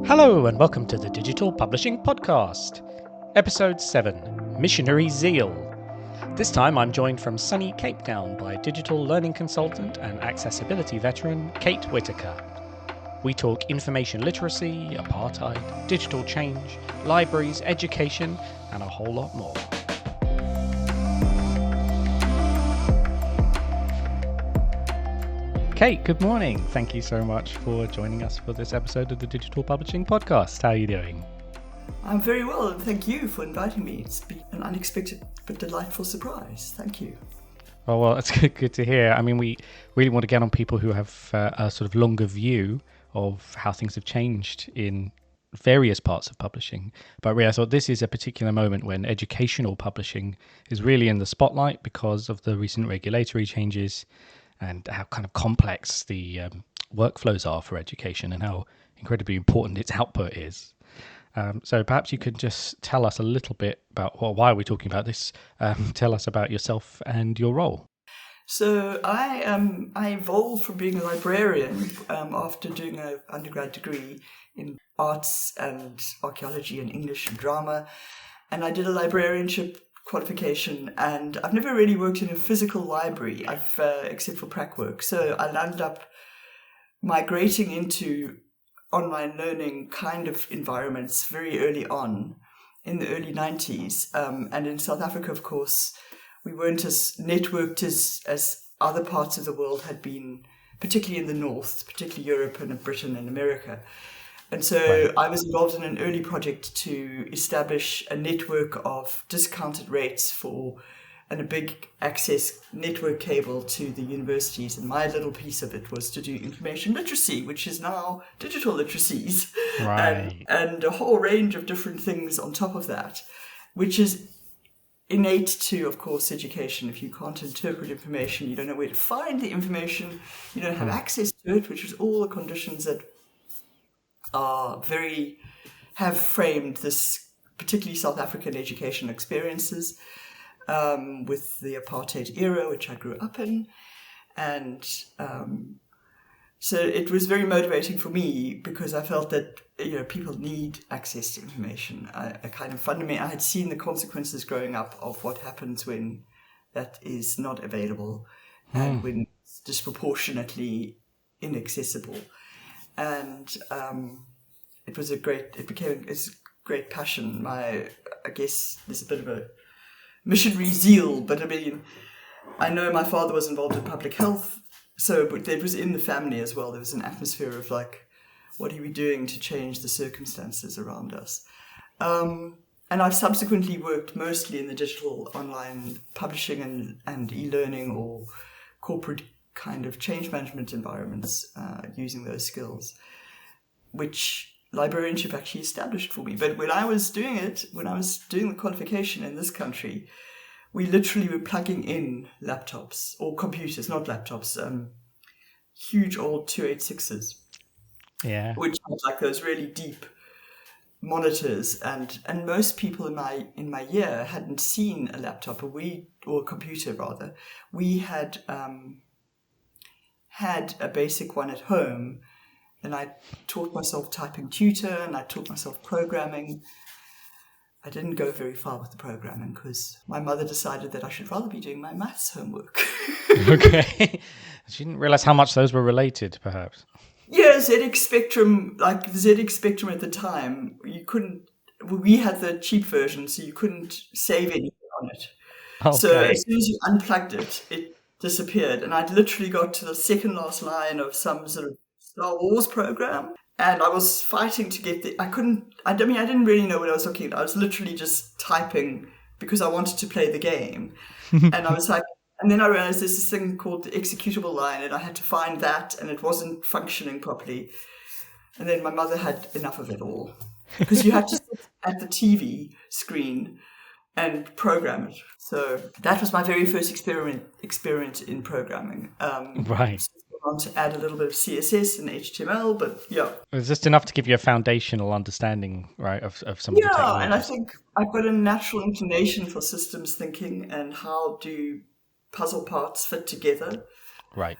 Hello and welcome to the Digital Publishing Podcast, Episode 7, Missionary, Zeal. This time I'm joined from sunny Cape Town by digital learning consultant and accessibility veteran Kate Whittaker. We talk information literacy, apartheid, digital change, libraries, education, and a whole lot more. Kate, good morning. Thank you so much for joining us for this episode of the Digital Publishing Podcast. How are you doing? I'm very well, and thank you for inviting me. It's been an unexpected but delightful surprise. Thank you. Well, it's good to hear. I mean, we really want to get on people who have a sort of longer view of how things have changed in various parts of publishing. But really, I thought this is a particular moment when educational publishing is really in the spotlight because of the recent regulatory changes and how kind of complex the workflows are for education and how incredibly important its output is. So perhaps you could just tell us a little bit about, well, why are we talking about this? Tell us about yourself and your role. So I evolved from being a librarian after doing an undergrad degree in arts and archaeology and English and drama. And I did a librarianship qualification, and I've never really worked in a physical library, except for prac work. So I landed up migrating into online learning kind of environments very early on in the early 90s. And in South Africa, of course, we weren't as networked as other parts of the world had been, particularly in the North, particularly Europe and Britain and America. And so I was involved in an early project to establish a network of discounted rates and a big access network cable to the universities. And my little piece of it was to do information literacy, which is now digital literacies, and a whole range of different things on top of that, which is innate to, of course, education. If you can't interpret information, you don't know where to find the information, you don't have access to it, which is all the conditions that have framed this, particularly South African education experiences, with the apartheid era, which I grew up in. And so it was very motivating for me because I felt that, people need access to information. I had seen the consequences growing up of what happens when that is not available and when it's disproportionately inaccessible. And it became a great passion. I guess there's a bit of a missionary zeal, but I mean, I know my father was involved in public health, so it was in the family as well. There was an atmosphere of like, what are we doing to change the circumstances around us? And I've subsequently worked mostly in the digital online publishing and e-learning or corporate kind of change management environments, using those skills, which librarianship actually established for me. But when I was doing the qualification in this country, we literally were plugging in laptops or computers, not laptops, huge old 286s, which had like those really deep monitors, and most people in my year hadn't seen a laptop or a computer rather. We had a basic one at home, and I taught myself typing tutor and I taught myself programming. I didn't go very far with the programming because my mother decided that I should rather be doing my maths homework. Okay. She didn't realize how much those were related, perhaps. Yeah, ZX Spectrum, like the ZX Spectrum at the time, we had the cheap version, so you couldn't save anything on it. Okay. So as soon as you unplugged it, it disappeared. And I'd literally got to the second last line of some sort of Star Wars program, and I was fighting to get I didn't really know what I was looking at. I was literally just typing because I wanted to play the game. And I was like, and then I realized there's this thing called the executable line, and I had to find that, and it wasn't functioning properly. And then my mother had enough of it all because you had to sit at the TV screen and program it. So that was my very first experience in programming. Right. So I want to add a little bit of CSS and HTML, but yeah. It was just enough to give you a foundational understanding, right, of some of the technologies. Yeah, and I think I've got a natural inclination for systems thinking and how do puzzle parts fit together. Right.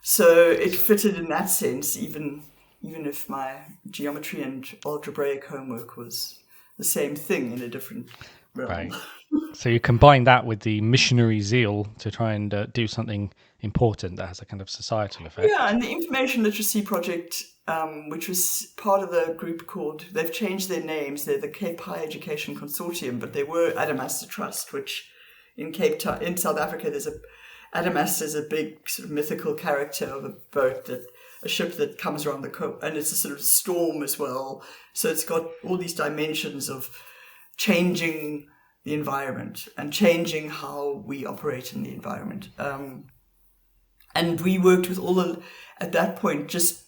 So it fitted in that sense, even even if my geometry and algebraic homework was the same thing in a different realm. Right. So you combine that with the missionary zeal to try and do something important that has a kind of societal effect. Yeah, and the Information Literacy Project, which was part of a group called, they've changed their names, they're the Cape Higher Education Consortium, but they were Adamaster Trust, which in Cape Town, in South Africa, Adamaster is a big sort of mythical character of a ship that comes around the coast, and it's a sort of storm as well. So it's got all these dimensions of changing the environment and changing how we operate in the environment. And we worked with at that point, it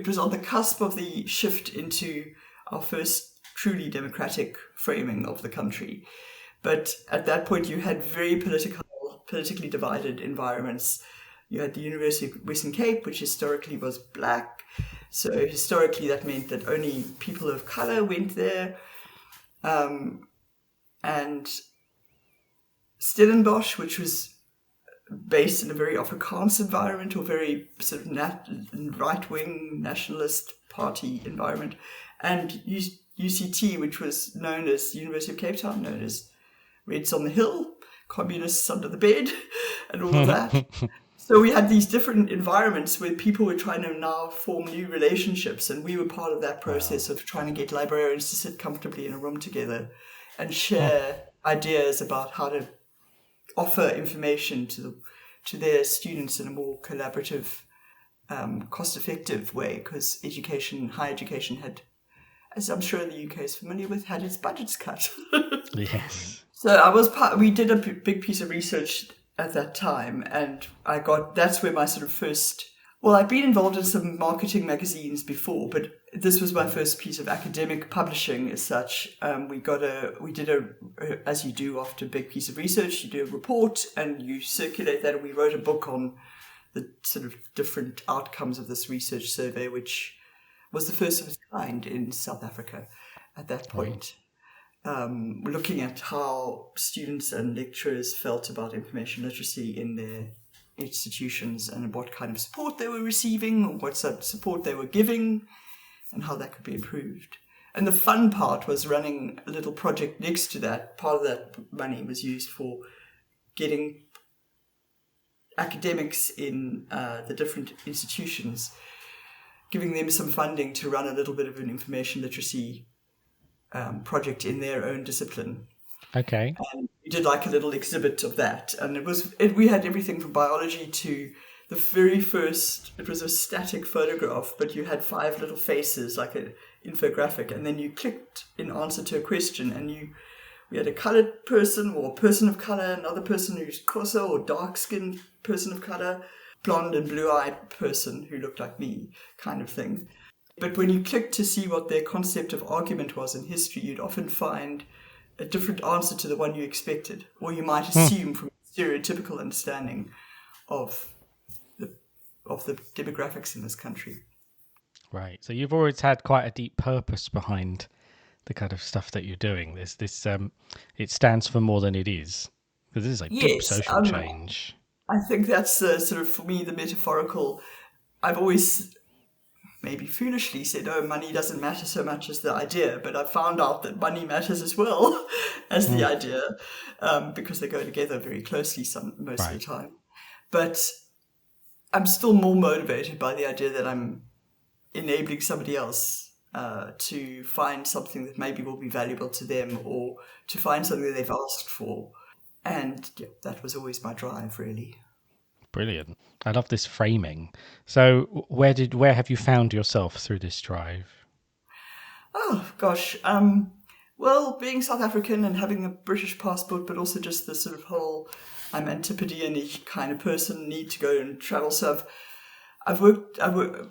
was on the cusp of the shift into our first truly democratic framing of the country. But at that point, you had very politically divided environments. You had the University of Western Cape, which historically was black. So historically, that meant that only people of color went there. And Stellenbosch, which was based in a very Afrikaans environment, or very sort of right-wing nationalist party environment, and UCT, which was known as University of Cape Town, known as Reds on the Hill, communists under the bed, and all of that. So we had these different environments where people were trying to now form new relationships, and we were part of that process of trying to get librarians to sit comfortably in a room together and share ideas about how to offer information to their students in a more collaborative, cost-effective way, because higher education had, as I'm sure the UK is familiar with, had its budgets cut. Yes. So we did a big piece of research at that time, and that's where my sort of first, well, I'd been involved in some marketing magazines before, but this was my first piece of academic publishing as such. As you do after a big piece of research, you do a report and you circulate that, and we wrote a book on the sort of different outcomes of this research survey, which was the first of its kind in South Africa at that point. Looking at how students and lecturers felt about information literacy in their institutions and what kind of support they were receiving, or what sort of support they were giving, and how that could be improved. And the fun part was running a little project next to that. Part of that money was used for getting academics in the different institutions, giving them some funding to run a little bit of an information literacy project in their own discipline. Okay. And we did like a little exhibit of that, and we had everything from biology to the very first. It was a static photograph, but you had 5 little faces, like an infographic, and then you clicked in answer to a question, and we had a colored person or a person of color, another person who's Xhosa or dark-skinned person of color, blonde and blue-eyed person who looked like me, kind of thing. But when you clicked to see what their concept of argument was in history, you'd often find a different answer to the one you expected, or you might assume from a stereotypical understanding of the demographics in this country. Right. So you've always had quite a deep purpose behind the kind of stuff that you're doing. It stands for more than it is, because this is like deep social change. I think that's sort of, for me, the metaphorical. I've always maybe foolishly said, oh, money doesn't matter so much as the idea, but I found out that money matters as well as the idea, because they go together very closely most of the time. But I'm still more motivated by the idea that I'm enabling somebody else to find something that maybe will be valuable to them, or to find something that they've asked for. And that was always my drive, really. Brilliant. I love this framing. So where have you found yourself through this drive? Oh, gosh. Well, being South African and having a British passport, but also just the sort of whole I'm Antipodean kind of person, need to go and travel. So I've worked,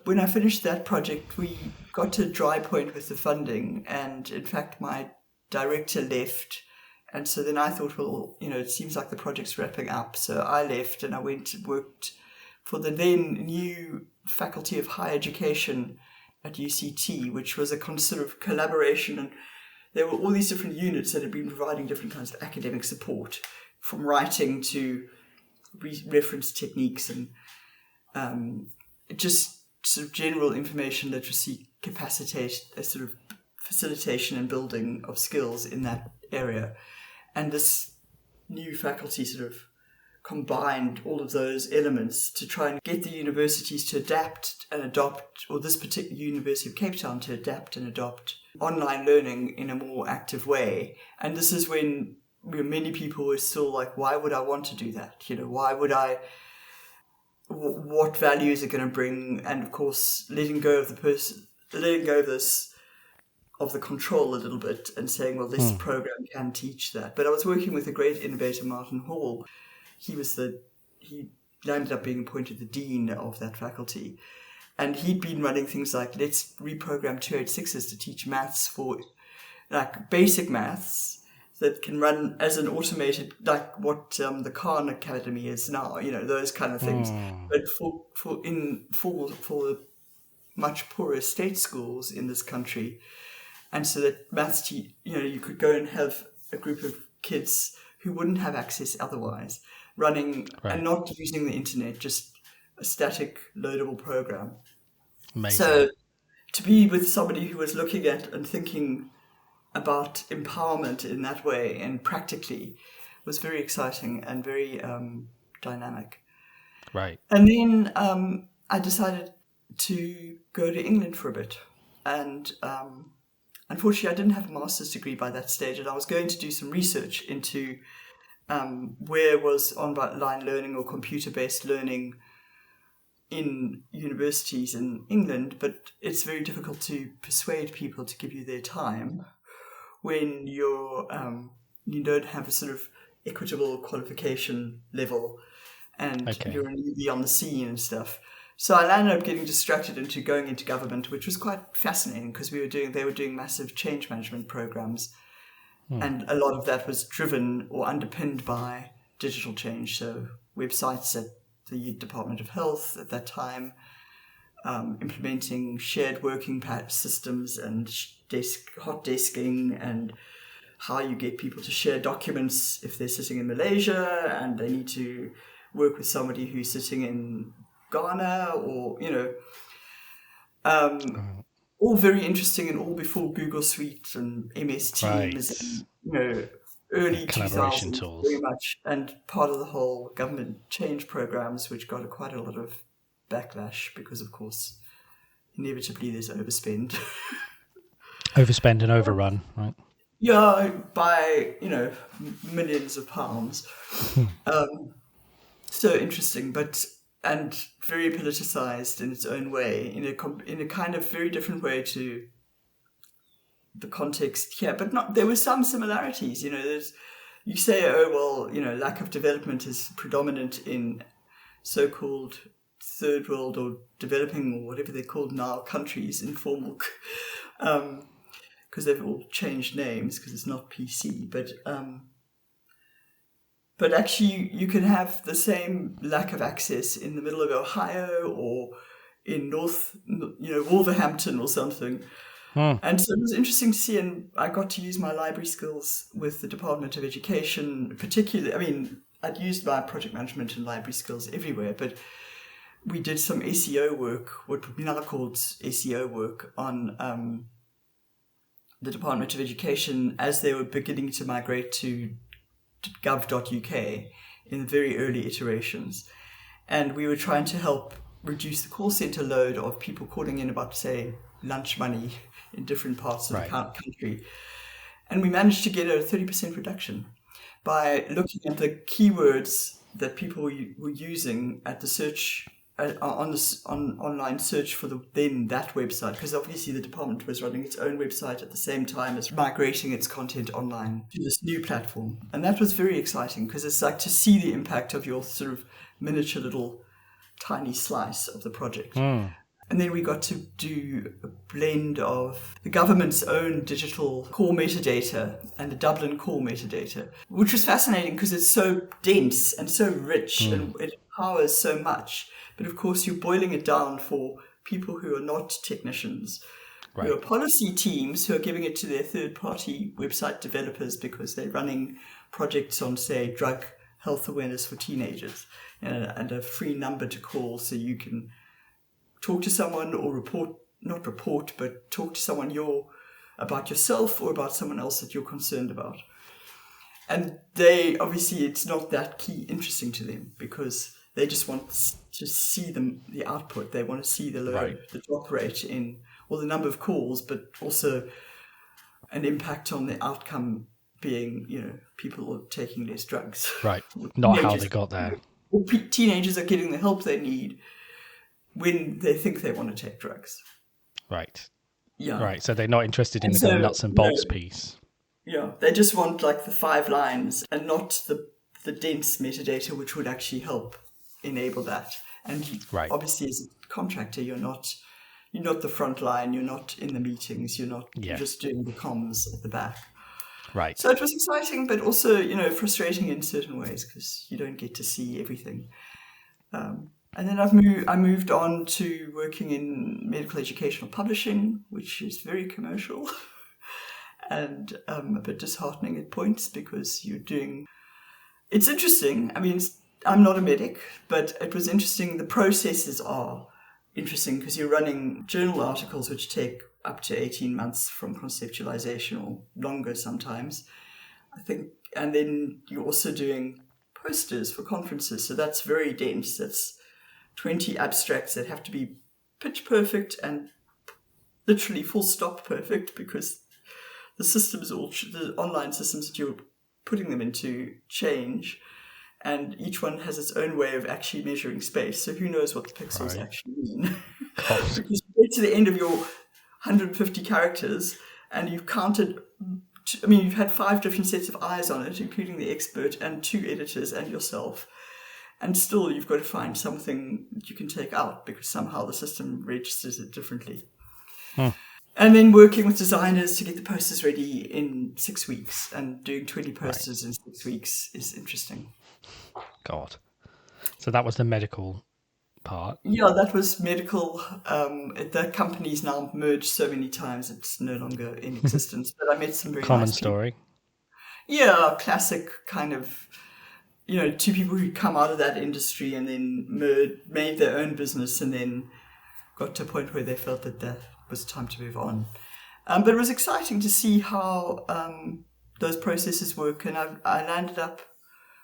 when I finished that project, we got to a dry point with the funding, and in fact my director left, and so then I thought, well, it seems like the project's wrapping up, so I left and I went and worked for the then new Faculty of Higher Education at UCT, which was a sort of collaboration, and there were all these different units that had been providing different kinds of academic support, from writing to reference techniques and just sort of general information literacy sort of facilitation and building of skills in that area. And this new faculty sort of combined all of those elements to try and get the universities to adapt and adopt, or this particular University of Cape Town to adapt and adopt online learning in a more active way. And this is when many people were still like, why would I want to do that? Why would I? What value is it going to bring? And of course, letting go of the control a little bit and saying, well, this program can teach that. But I was working with a great innovator, Martin Hall. He ended up being appointed the dean of that faculty. And he'd been running things like, let's reprogram 286s to teach maths for like basic maths that can run as an automated, like what the Khan Academy is now, those kind of things. But for the much poorer state schools in this country, and so that maths, you could go and have a group of kids who wouldn't have access otherwise, running and not using the internet, just a static loadable program. Amazing. So to be with somebody who was looking at and thinking about empowerment in that way and practically was very exciting and very dynamic. Right. And then I decided to go to England for a bit. And unfortunately, I didn't have a master's degree by that stage, and I was going to do some research into where was online learning or computer-based learning in universities in England, but it's very difficult to persuade people to give you their time when you don't have a sort of equitable qualification level and you're a newbie on the scene and stuff. So I ended up getting distracted into going into government, which was quite fascinating because they were doing massive change management programs. And a lot of that was driven or underpinned by digital change. So websites at the Department of Health at that time, implementing shared working systems and hot desking, and how you get people to share documents if they're sitting in Malaysia and they need to work with somebody who's sitting in Ghana, or all very interesting, and all before Google Suite and MS Teams, and early collaboration 2000s tools, very much, and part of the whole government change programs, which got quite a lot of backlash because, of course, inevitably there's overspend. Overspend and overrun, right? Yeah, by millions of pounds. So interesting, and very politicized in its own way, in a kind of very different way to the context here. But not. There were some similarities. You say, oh well, lack of development is predominant in so-called third world or developing, or whatever they're called now, countries, informal, because they've all changed names because it's not PC, but actually, you can have the same lack of access in the middle of Ohio or in Wolverhampton or something. And so it was interesting to see, and I got to use my library skills with the Department of Education, particularly. I mean, I'd used my project management and library skills everywhere, but we did some SEO work, what we now called SEO work, on the Department of Education as they were beginning to migrate to gov.uk in the very early iterations. And we were trying to help reduce the call center load of people calling in about, say, lunch money in different parts of the country. And we managed to get a 30% reduction by looking at the keywords that people were using at the search on online search for that website, because obviously the department was running its own website at the same time as migrating its content online to this new platform. And that was very exciting, because it's like to see the impact of your sort of miniature little tiny slice of the project. And then we got to do a blend of the government's own digital core metadata and the Dublin core metadata, which was fascinating because it's so dense and so rich and it empowers so much. But of course, you're boiling it down for people who are not technicians, who are policy teams who are giving it to their third-party website developers because they're running projects on, say, drug health awareness for teenagers. and a free number to call, so you can talk to someone or not report, but talk to someone about yourself or about someone else that you're concerned about. And they, obviously, it's not that interesting to them, because they just want to see the output. They want to see the drop rate the number of calls, but also an impact on the outcome being, people are taking less drugs. Right. Not how they got there. Or teenagers are getting the help they need when they think they want to take drugs. Right. Yeah. Right. So they're not interested in the kind of nuts and bolts piece. Yeah. They just want like the 5 lines and not the dense metadata, which would actually help enable that. And obviously, as a contractor, you're not the front line. You're not in the meetings. You're just doing the comms at the back. Right. So it was exciting, but also, frustrating in certain ways, because you don't get to see everything. And then I moved on to working in medical educational publishing, which is very commercial and a bit disheartening at points, because it's interesting. I mean, I'm not a medic, but it was interesting. The processes are interesting, because you're running journal articles which take up to 18 months from conceptualization, or longer sometimes, I think. And then you're also doing posters for conferences. So that's very dense. That's 20 abstracts that have to be pitch perfect and literally full stop perfect, because the online systems that you're putting them into change, and each one has its own way of actually measuring space. So who knows what the pixels actually mean? Because you get to the end of your 150 characters and you've counted, you've had 5 different sets of eyes on it, including the expert and 2 editors and yourself. And still you've got to find something that you can take out, because somehow the system registers it differently. And then working with designers to get the posters ready in 6 weeks, and doing 20 posters in 6 weeks is interesting. God. So that was the medical part. Yeah, that was medical. The company's now merged so many times it's no longer in existence. But I met some very common nice story. People. Yeah, classic kind of, 2 people who come out of that industry and then made their own business, and then got to a point where they felt that was time to move on. But it was exciting to see how those processes work, and I landed up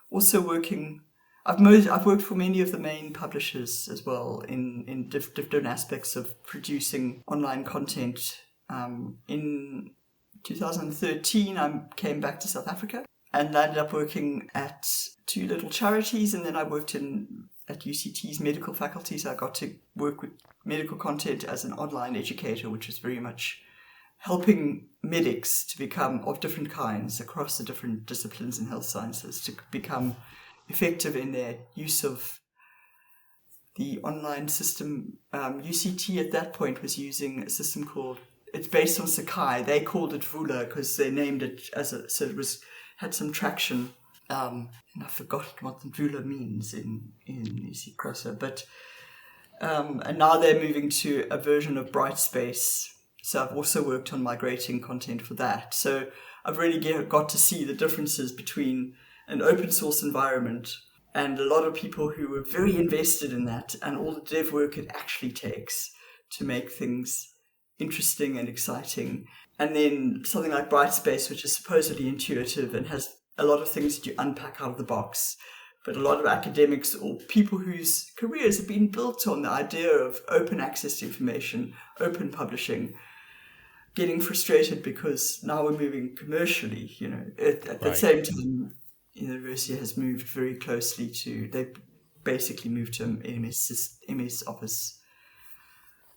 also working. I've worked for many of the main publishers as well in different aspects of producing online content. In 2013, I came back to South Africa and landed up working at 2 little charities, and then I worked at UCT's medical faculty, so I got to work with medical content as an online educator, which was very much helping medics to become, of different kinds across the different disciplines in health sciences, to become effective in their use of the online system. UCT at that point was using a system it's based on Sakai. They called it Vula because they named it so it had some traction. And I've forgotten what the Vula means in UC Crosser, but and now they're moving to a version of Brightspace. So I've also worked on migrating content for that. So I've really got to see the differences between an open source environment and a lot of people who were very invested in that, and all the dev work it actually takes to make things interesting and exciting. And then something like Brightspace, which is supposedly intuitive and has a lot of things that you unpack out of the box. But a lot of academics or people whose careers have been built on the idea of open access to information, open publishing, getting frustrated because now we're moving commercially. At the same time, the university has moved very closely they basically moved to MS Office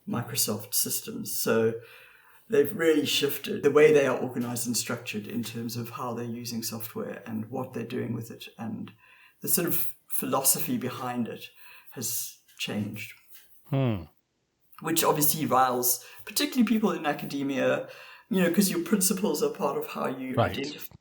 Microsoft systems. So they've really shifted the way they are organized and structured in terms of how they're using software and what they're doing with it. And the sort of philosophy behind it has changed. Which obviously riles particularly people in academia, because your principles are part of how you identify.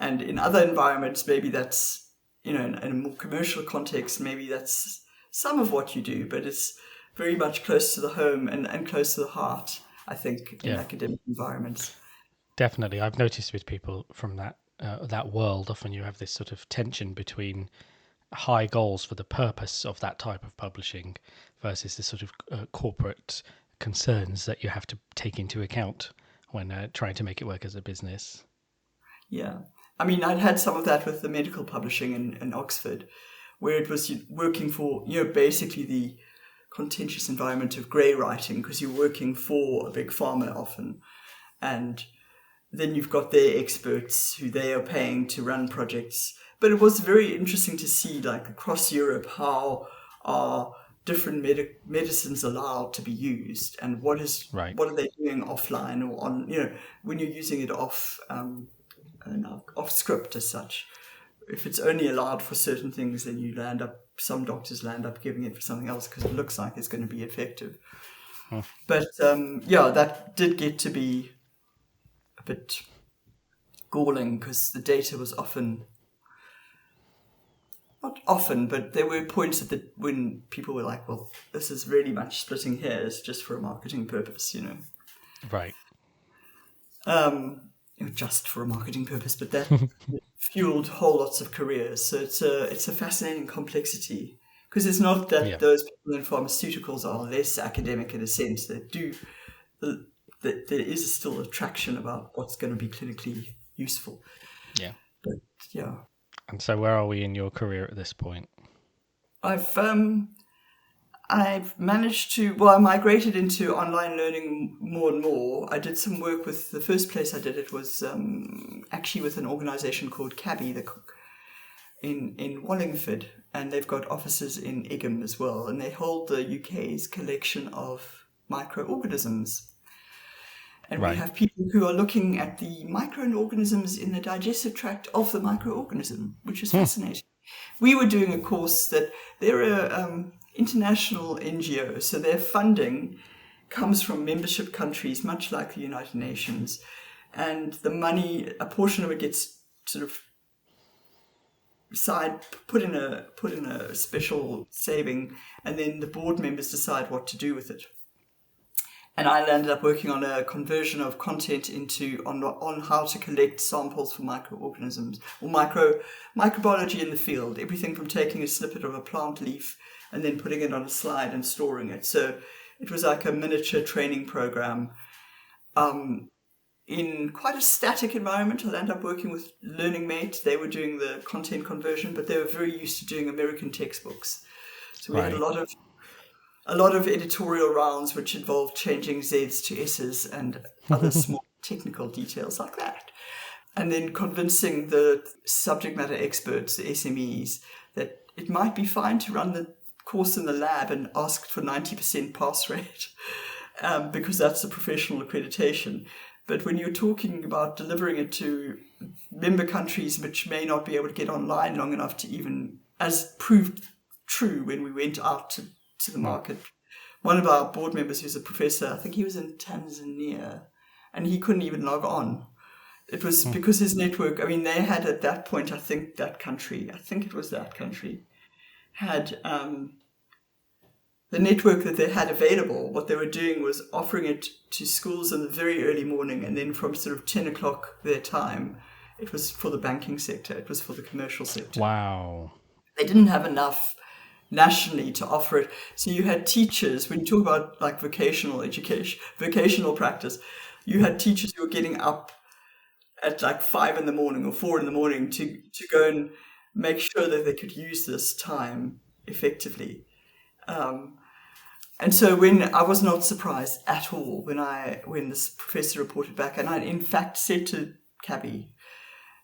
And in other environments, maybe that's, in a more commercial context, maybe that's some of what you do, but it's very much close to the home and close to the heart, I think, in academic environments. Definitely. I've noticed with people from that world, often you have this sort of tension between high goals for the purpose of that type of publishing versus the sort of corporate concerns that you have to take into account when trying to make it work as a business. Yeah. I mean, I'd had some of that with the medical publishing in Oxford, where it was working for, basically the contentious environment of grey writing, because you're working for a big pharma often. And then you've got their experts who they are paying to run projects. But it was very interesting to see, like, across Europe, how are different medicines allowed to be used, and what are they doing offline or on, when you're using it off script as such. If it's only allowed for certain things, then some doctors land up giving it for something else because it looks like it's going to be effective. But that did get to be a bit galling, because the data was not often, but there were points when people were like, well, this is really much splitting hairs just for a marketing purpose, Right. Just for a marketing purpose, but that fueled whole lots of careers. So it's a fascinating complexity, because it's not that those people in pharmaceuticals are less academic in a sense. There is still attraction about what's going to be clinically useful. Yeah. But yeah. And so where are we in your career at this point? I've managed to, I migrated into online learning more and more. I did some work with, the first place I did it was actually with an organisation called Cabby in Wallingford, and they've got offices in Egham as well, and they hold the UK's collection of microorganisms. And we have people who are looking at the microorganisms in the digestive tract of the microorganism, which is fascinating. We were doing a course that they're a international NGO, so their funding comes from membership countries, much like the United Nations, and the money, a portion of it gets sort of put in a special saving, and then the board members decide what to do with it. And I ended up working on a conversion of content on how to collect samples for microorganisms or microbiology in the field. Everything from taking a snippet of a plant leaf and then putting it on a slide and storing it. So it was like a miniature training program in quite a static environment. I ended up working with Learning Mate. They were doing the content conversion, but they were very used to doing American textbooks. So we had a lot of editorial rounds which involved changing Z's to S's and other small technical details like that. And then convincing the subject matter experts, the SMEs, that it might be fine to run the course in the lab and ask for 90% pass rate because that's the professional accreditation. But when you're talking about delivering it to member countries which may not be able to get online long enough to even, as proved true when we went out to the market. One of our board members who's a professor, I think he was in Tanzania, and he couldn't even log on. It was because his network, they had at that point, I think that country had the network that they had available. What they were doing was offering it to schools in the very early morning, and then from sort of 10 o'clock their time, it was for the banking sector, it was for the commercial sector. Wow. They didn't have enough nationally to offer it. So you had teachers, when you talk about like vocational education, vocational practice, you had teachers who were getting up at like 5 a.m. or 4 a.m. to go and make sure that they could use this time effectively. And so when I was not surprised at all when this professor reported back, and I in fact said to Cabby,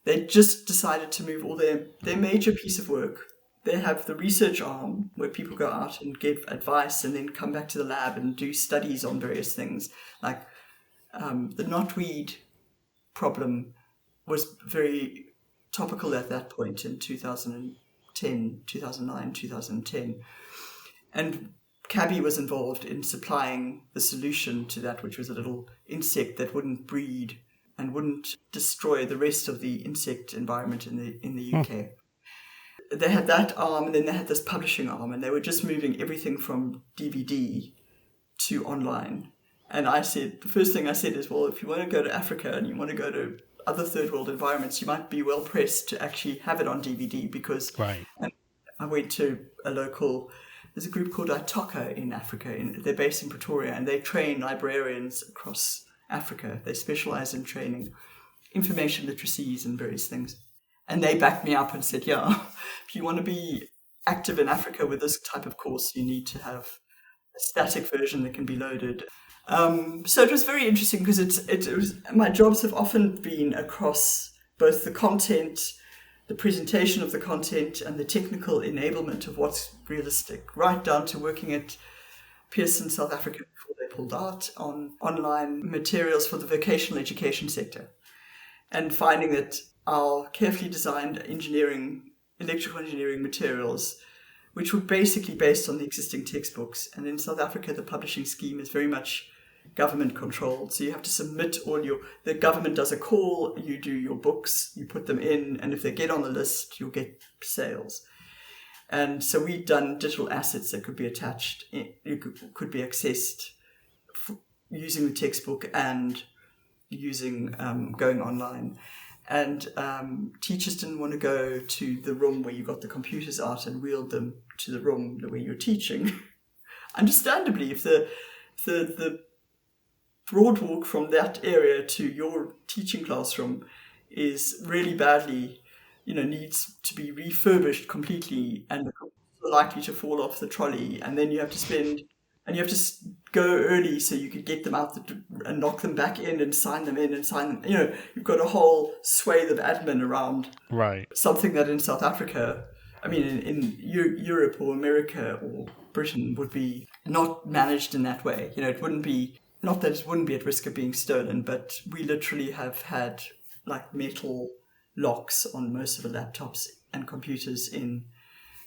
they just decided to move all their major piece of work. They have the research arm where people go out and give advice and then come back to the lab and do studies on various things. Like the knotweed problem was very topical at that point in 2009, 2010. And Cabby was involved in supplying the solution to that, which was a little insect that wouldn't breed and wouldn't destroy the rest of the insect environment in the UK. They had that arm, and then they had this publishing arm, and they were just moving everything from DVD to online. And the first thing I said is, well, if you want to go to Africa and you want to go to other third world environments, you might be well pressed to actually have it on DVD because I went to there's a group called Itoka in Africa. They're based in Pretoria, and they train librarians across Africa. They specialize in training information literacies and various things. And they backed me up and said, yeah, if you want to be active in Africa with this type of course, you need to have a static version that can be loaded. So it was very interesting because it was, my jobs have often been across both the content, the presentation of the content, and the technical enablement of what's realistic, right down to working at Pearson, South Africa, before they pulled out, on online materials for the vocational education sector, and finding that our carefully designed electrical engineering materials, which were basically based on the existing textbooks. And in South Africa, the publishing scheme is very much government controlled. So you have to submit the government does a call, you do your books, you put them in, and if they get on the list, you'll get sales. And so we'd done digital assets that could be attached, could be accessed using the textbook and using going online. And teachers didn't want to go to the room where you got the computers out and wheeled them to the room where you're teaching. Understandably, if the broad walk from that area to your teaching classroom is really badly, needs to be refurbished completely, and the computers are likely to fall off the trolley, and then you have to go early so you could get them out and knock them back in and sign them. You've got a whole swathe of admin around. Right. Something that in South Africa, in Europe or America or Britain would be not managed in that way. It wouldn't be, not that it wouldn't be at risk of being stolen, but we literally have had like metal locks on most of the laptops and computers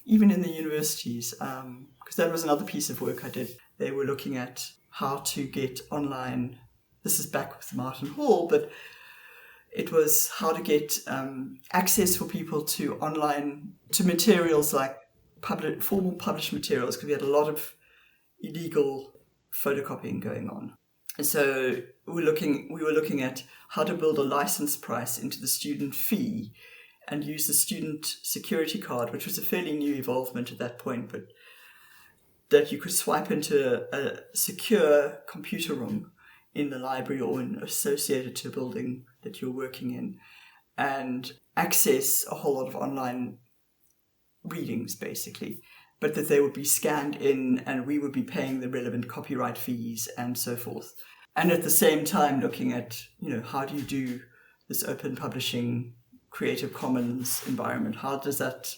even in the universities, because that was another piece of work I did. They were looking at how to get online. This is back with Martin Hall, but it was how to get access for people to materials like formal published materials, because we had a lot of illegal photocopying going on. And so we were looking at how to build a license price into the student fee and use the student security card, which was a fairly new evolvement at that point, but that you could swipe into a secure computer room in the library or associated to a building that you're working in, and access a whole lot of online readings, basically, but that they would be scanned in and we would be paying the relevant copyright fees and so forth. And at the same time looking at, how do you do this open publishing, Creative Commons environment? How does that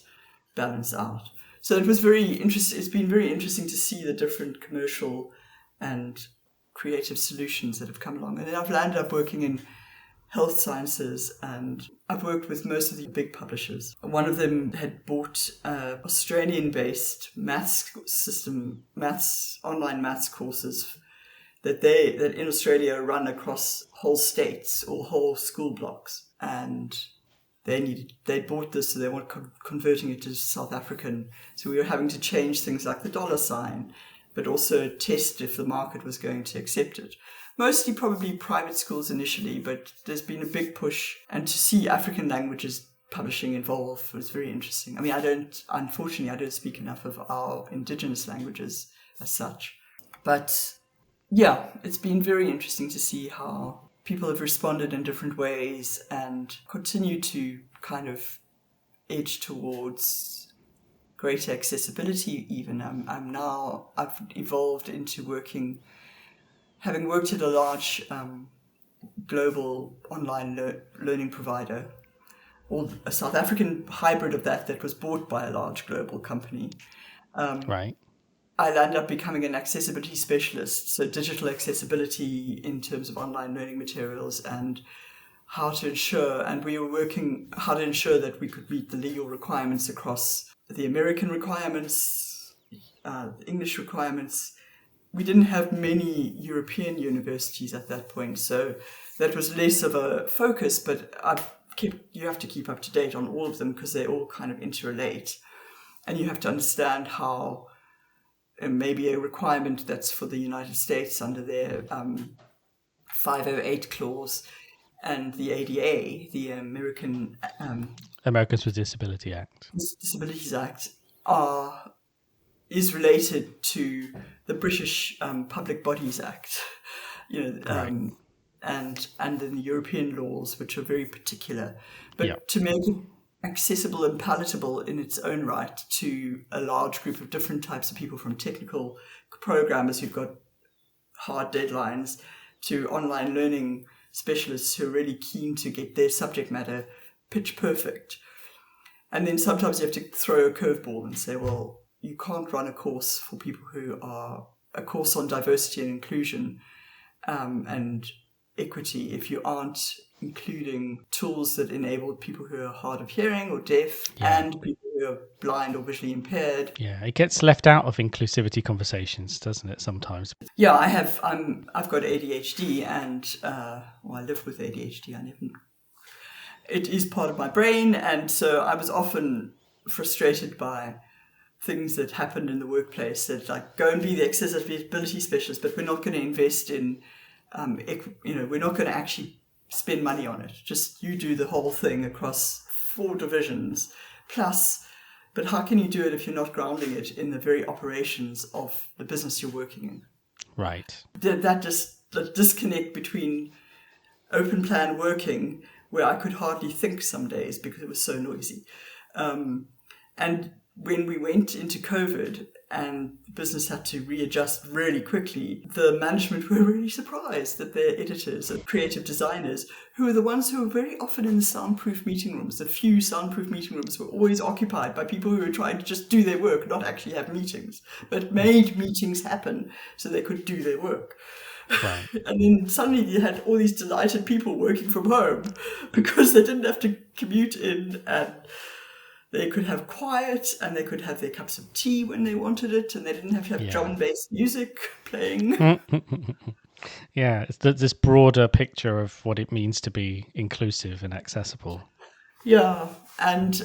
balance out? So it was very interesting. It's been very interesting to see the different commercial and creative solutions that have come along. And then I've landed up working in health sciences, and I've worked with most of the big publishers. One of them had bought Australian-based online maths courses that in Australia run across whole states or whole school blocks, and they bought this, so they were converting it to South African. So we were having to change things like the dollar sign, but also test if the market was going to accept it. Mostly probably private schools initially, but there's been a big push. And to see African languages publishing involved was very interesting. Unfortunately, I don't speak enough of our indigenous languages as such. But yeah, it's been very interesting to see how people have responded in different ways and continue to kind of edge towards greater accessibility even. I've evolved into having worked at a large global online learning provider, or a South African hybrid of that was bought by a large global company. Right. I ended up becoming an accessibility specialist, so digital accessibility in terms of online learning materials and how to ensure that we could meet the legal requirements across the American requirements, the English requirements. We didn't have many European universities at that point, so that was less of a focus, but you have to keep up to date on all of them because they all kind of interrelate. And you have to understand how maybe a requirement that's for the United States under their 508 clause and the ADA, the Americans with Disability Act, Disabilities Act, is related to the British Public Bodies Act, and then the European laws, which are very particular. But to make it accessible and palatable in its own right to a large group of different types of people, from technical programmers who've got hard deadlines to online learning specialists who are really keen to get their subject matter pitch perfect. And then sometimes you have to throw a curveball and say, well, you can't run a course for people who are a course on diversity and inclusion and equity if you aren't including tools that enable people who are hard of hearing or deaf and people who are blind or visually impaired. Yeah, it gets left out of inclusivity conversations, doesn't it, sometimes? Yeah, I've got ADHD and I live with ADHD. It is part of my brain, and so I was often frustrated by things that happened in the workplace that, like, go and be the accessibility specialist, but we're not going to invest in, we're not going to actually spend money on it. Just you do the whole thing across 4 divisions plus, but how can you do it if you're not grounding it in the very operations of the business you're working in? Right. The disconnect between open plan working, where I could hardly think some days because it was so noisy. And when we went into COVID and the business had to readjust really quickly, the management were really surprised that their editors and creative designers, who are the ones who were very often in the soundproof meeting rooms, the few soundproof meeting rooms were always occupied by people who were trying to just do their work, not actually have meetings, but made meetings happen so they could do their work. Right. And then suddenly you had all these delighted people working from home because they didn't have to commute in, and they could have quiet, and they could have their cups of tea when they wanted it, and they didn't have to have drum and bass music playing. Yeah, it's this broader picture of what it means to be inclusive and accessible. Yeah, and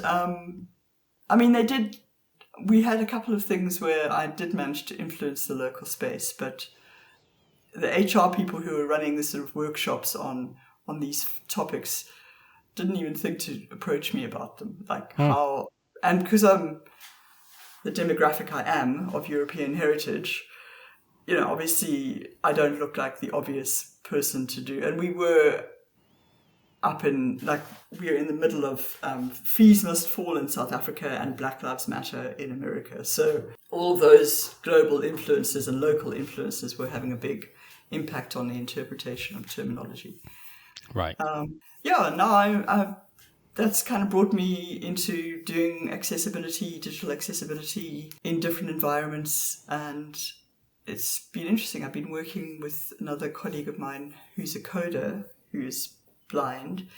we had a couple of things where I did manage to influence the local space, but the HR people who were running the sort of workshops on these topics didn't even think to approach me about them. How, and because I'm the demographic I am of European heritage, obviously I don't look like the obvious person to do. And we were we're in the middle of Fees Must Fall in South Africa and Black Lives Matter in America. So all those global influences and local influences were having a big impact on the interpretation of terminology. Right. That's kind of brought me into doing digital accessibility in different environments, and it's been interesting. I've been working with another colleague of mine who's a coder, who is blind,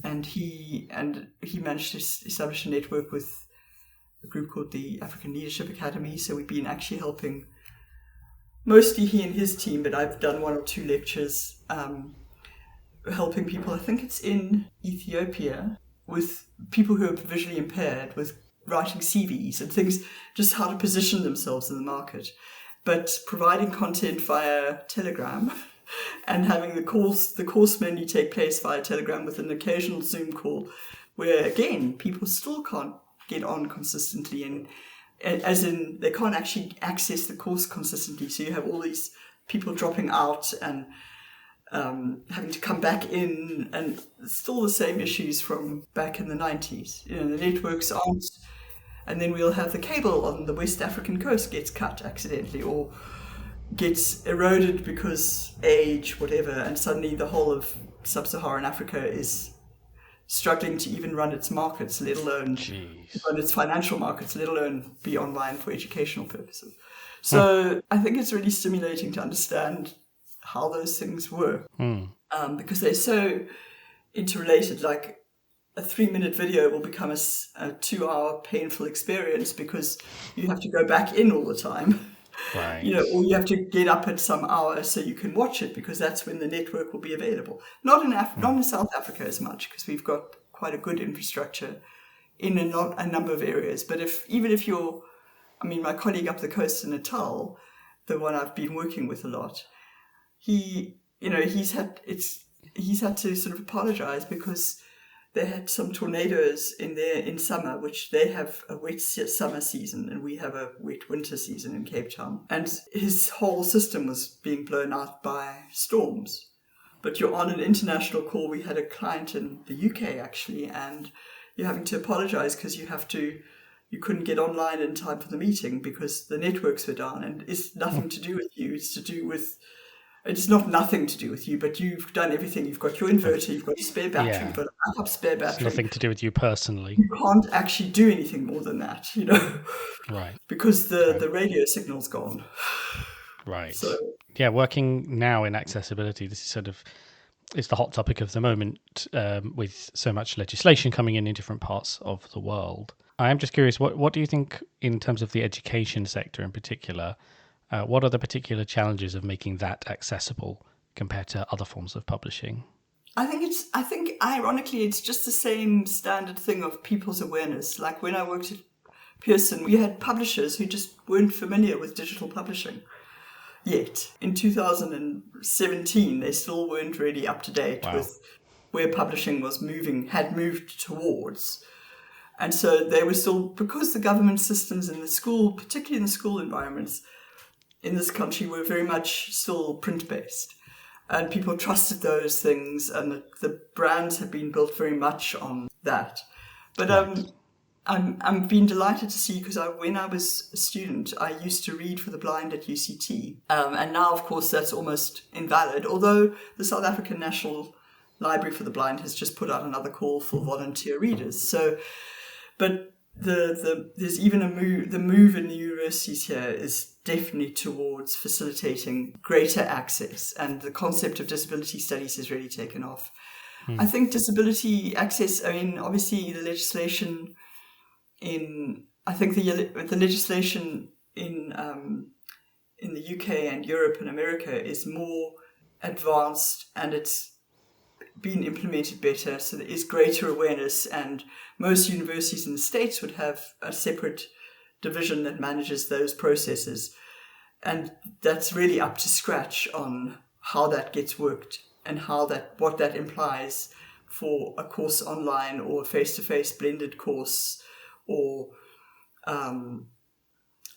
and he managed to establish a network with a group called the African Leadership Academy. So we've been actually helping, mostly he and his team, but I've done 1 or 2 lectures helping people, I think it's in Ethiopia, with people who are visually impaired, with writing CVs and things, just how to position themselves in the market, but providing content via Telegram and having the course mainly take place via Telegram with an occasional Zoom call, where again people still can't get on consistently, and as in they can't actually access the course consistently. So you have all these people dropping out and having to come back in, and still the same issues from back in the 90s. The networks aren't, and then we'll have the cable on the West African coast gets cut accidentally or gets eroded because age, whatever, and suddenly the whole of sub-Saharan Africa is struggling to even run its markets, let alone run its financial markets, let alone be online for educational purposes. So I think it's really stimulating to understand how those things work, because they're so interrelated. Like a 3-minute video will become a 2-hour painful experience because you have to go back in all the time. Right. Or you have to get up at some hour so you can watch it, because that's when the network will be available. Not in South Africa as much, because we've got quite a good infrastructure in a number of areas. But if you're, my colleague up the coast in Natal, the one I've been working with a lot, he's had to sort of apologize because they had some tornadoes in summer, which they have a wet summer season and we have a wet winter season in Cape Town. And his whole system was being blown out by storms. But you're on an international call. We had a client in the UK actually, and you're having to apologize because you couldn't get online in time for the meeting because the networks were down. And it's nothing to do with you. It's not nothing to do with you, but you've done everything. You've got your inverter, you've got your spare battery, you've got a backup spare battery. It's nothing to do with you personally. You can't actually do anything more than that, Right. Because the radio signal's gone. Right. So, yeah, working now in accessibility, this is it's the hot topic of the moment, with so much legislation coming in different parts of the world. I am just curious, what do you think in terms of the education sector in particular? What are the particular challenges of making that accessible compared to other forms of publishing? I think ironically, it's just the same standard thing of people's awareness. Like when I worked at Pearson, we had publishers who just weren't familiar with digital publishing yet. In 2017, they still weren't really up to date with where publishing had moved towards. And so they were still, because the government systems in the school, particularly in the school environments, in this country were very much still print-based. And people trusted those things, and the brands have been built very much on that. But I'm been delighted to see, because when I was a student, I used to read for the blind at UCT. And now, of course, that's almost invalid, although the South African National Library for the Blind has just put out another call for volunteer readers. So, but there's even the move in the universities here is definitely towards facilitating greater access, and the concept of disability studies has really taken off. I think disability access, I mean, obviously the legislation in the legislation in the UK and Europe and America is more advanced, and it's been implemented better, so there is greater awareness, and most universities in the States would have a separate division that manages those processes, and that's really up to scratch on how that gets worked and what that implies for a course online or a face-to-face blended course, or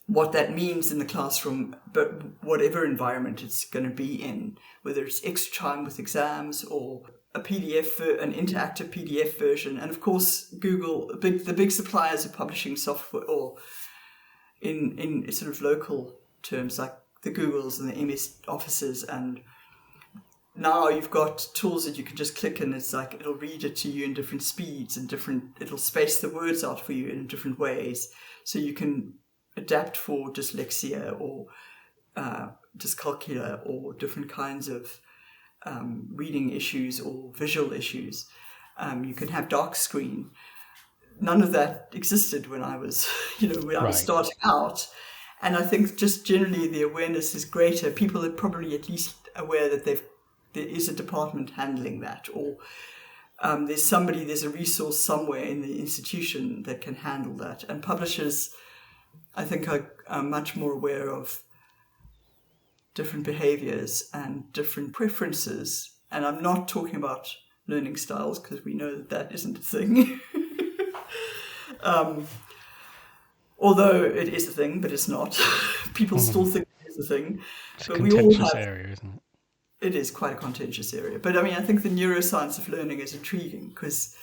what that means in the classroom, but whatever environment it's going to be in, whether it's extra time with exams or a PDF, an interactive PDF version. And of course, Google, the big suppliers of publishing software, or in sort of local terms, like the Googles and the MS Offices. And now you've got tools that you can just click, and it's like it'll read it to you in different speeds and it'll space the words out for you in different ways, so you can adapt for dyslexia or dyscalculia or different kinds of reading issues or visual issues. You can have dark screen. None of that existed when I was, I was starting out. And I think just generally the awareness is greater. People are probably at least aware that there is a department handling that, or there's a resource somewhere in the institution that can handle that. And publishers, I think, are much more aware of different behaviors and different preferences. And I'm not talking about learning styles, because we know that isn't a thing. Although it is a thing, but it's not. People still think it is a thing. It's a contentious area, isn't it? It is quite a contentious area. But I mean, I think the neuroscience of learning is intriguing, because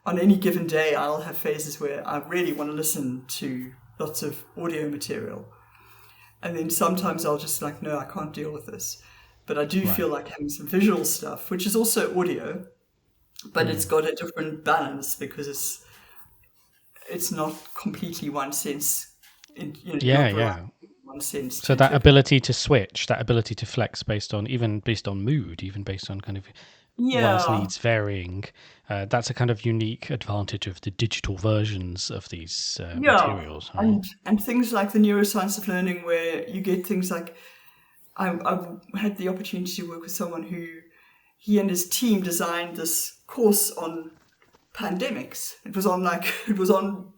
on any given day, I'll have phases where I really want to listen to lots of audio material. And then sometimes I'll just no, I can't deal with this. But I do feel like having some visual stuff, which is also audio, but it's got a different balance, because it's not completely one sense. One sense. So that ability to switch, that ability to flex based on mood, even based on kind of one's needs varying, that's a kind of unique advantage of the digital versions of these materials. Right? And things like the neuroscience of learning, where you get things like, I've had the opportunity to work with someone who, he and his team designed this course on pandemics. It was on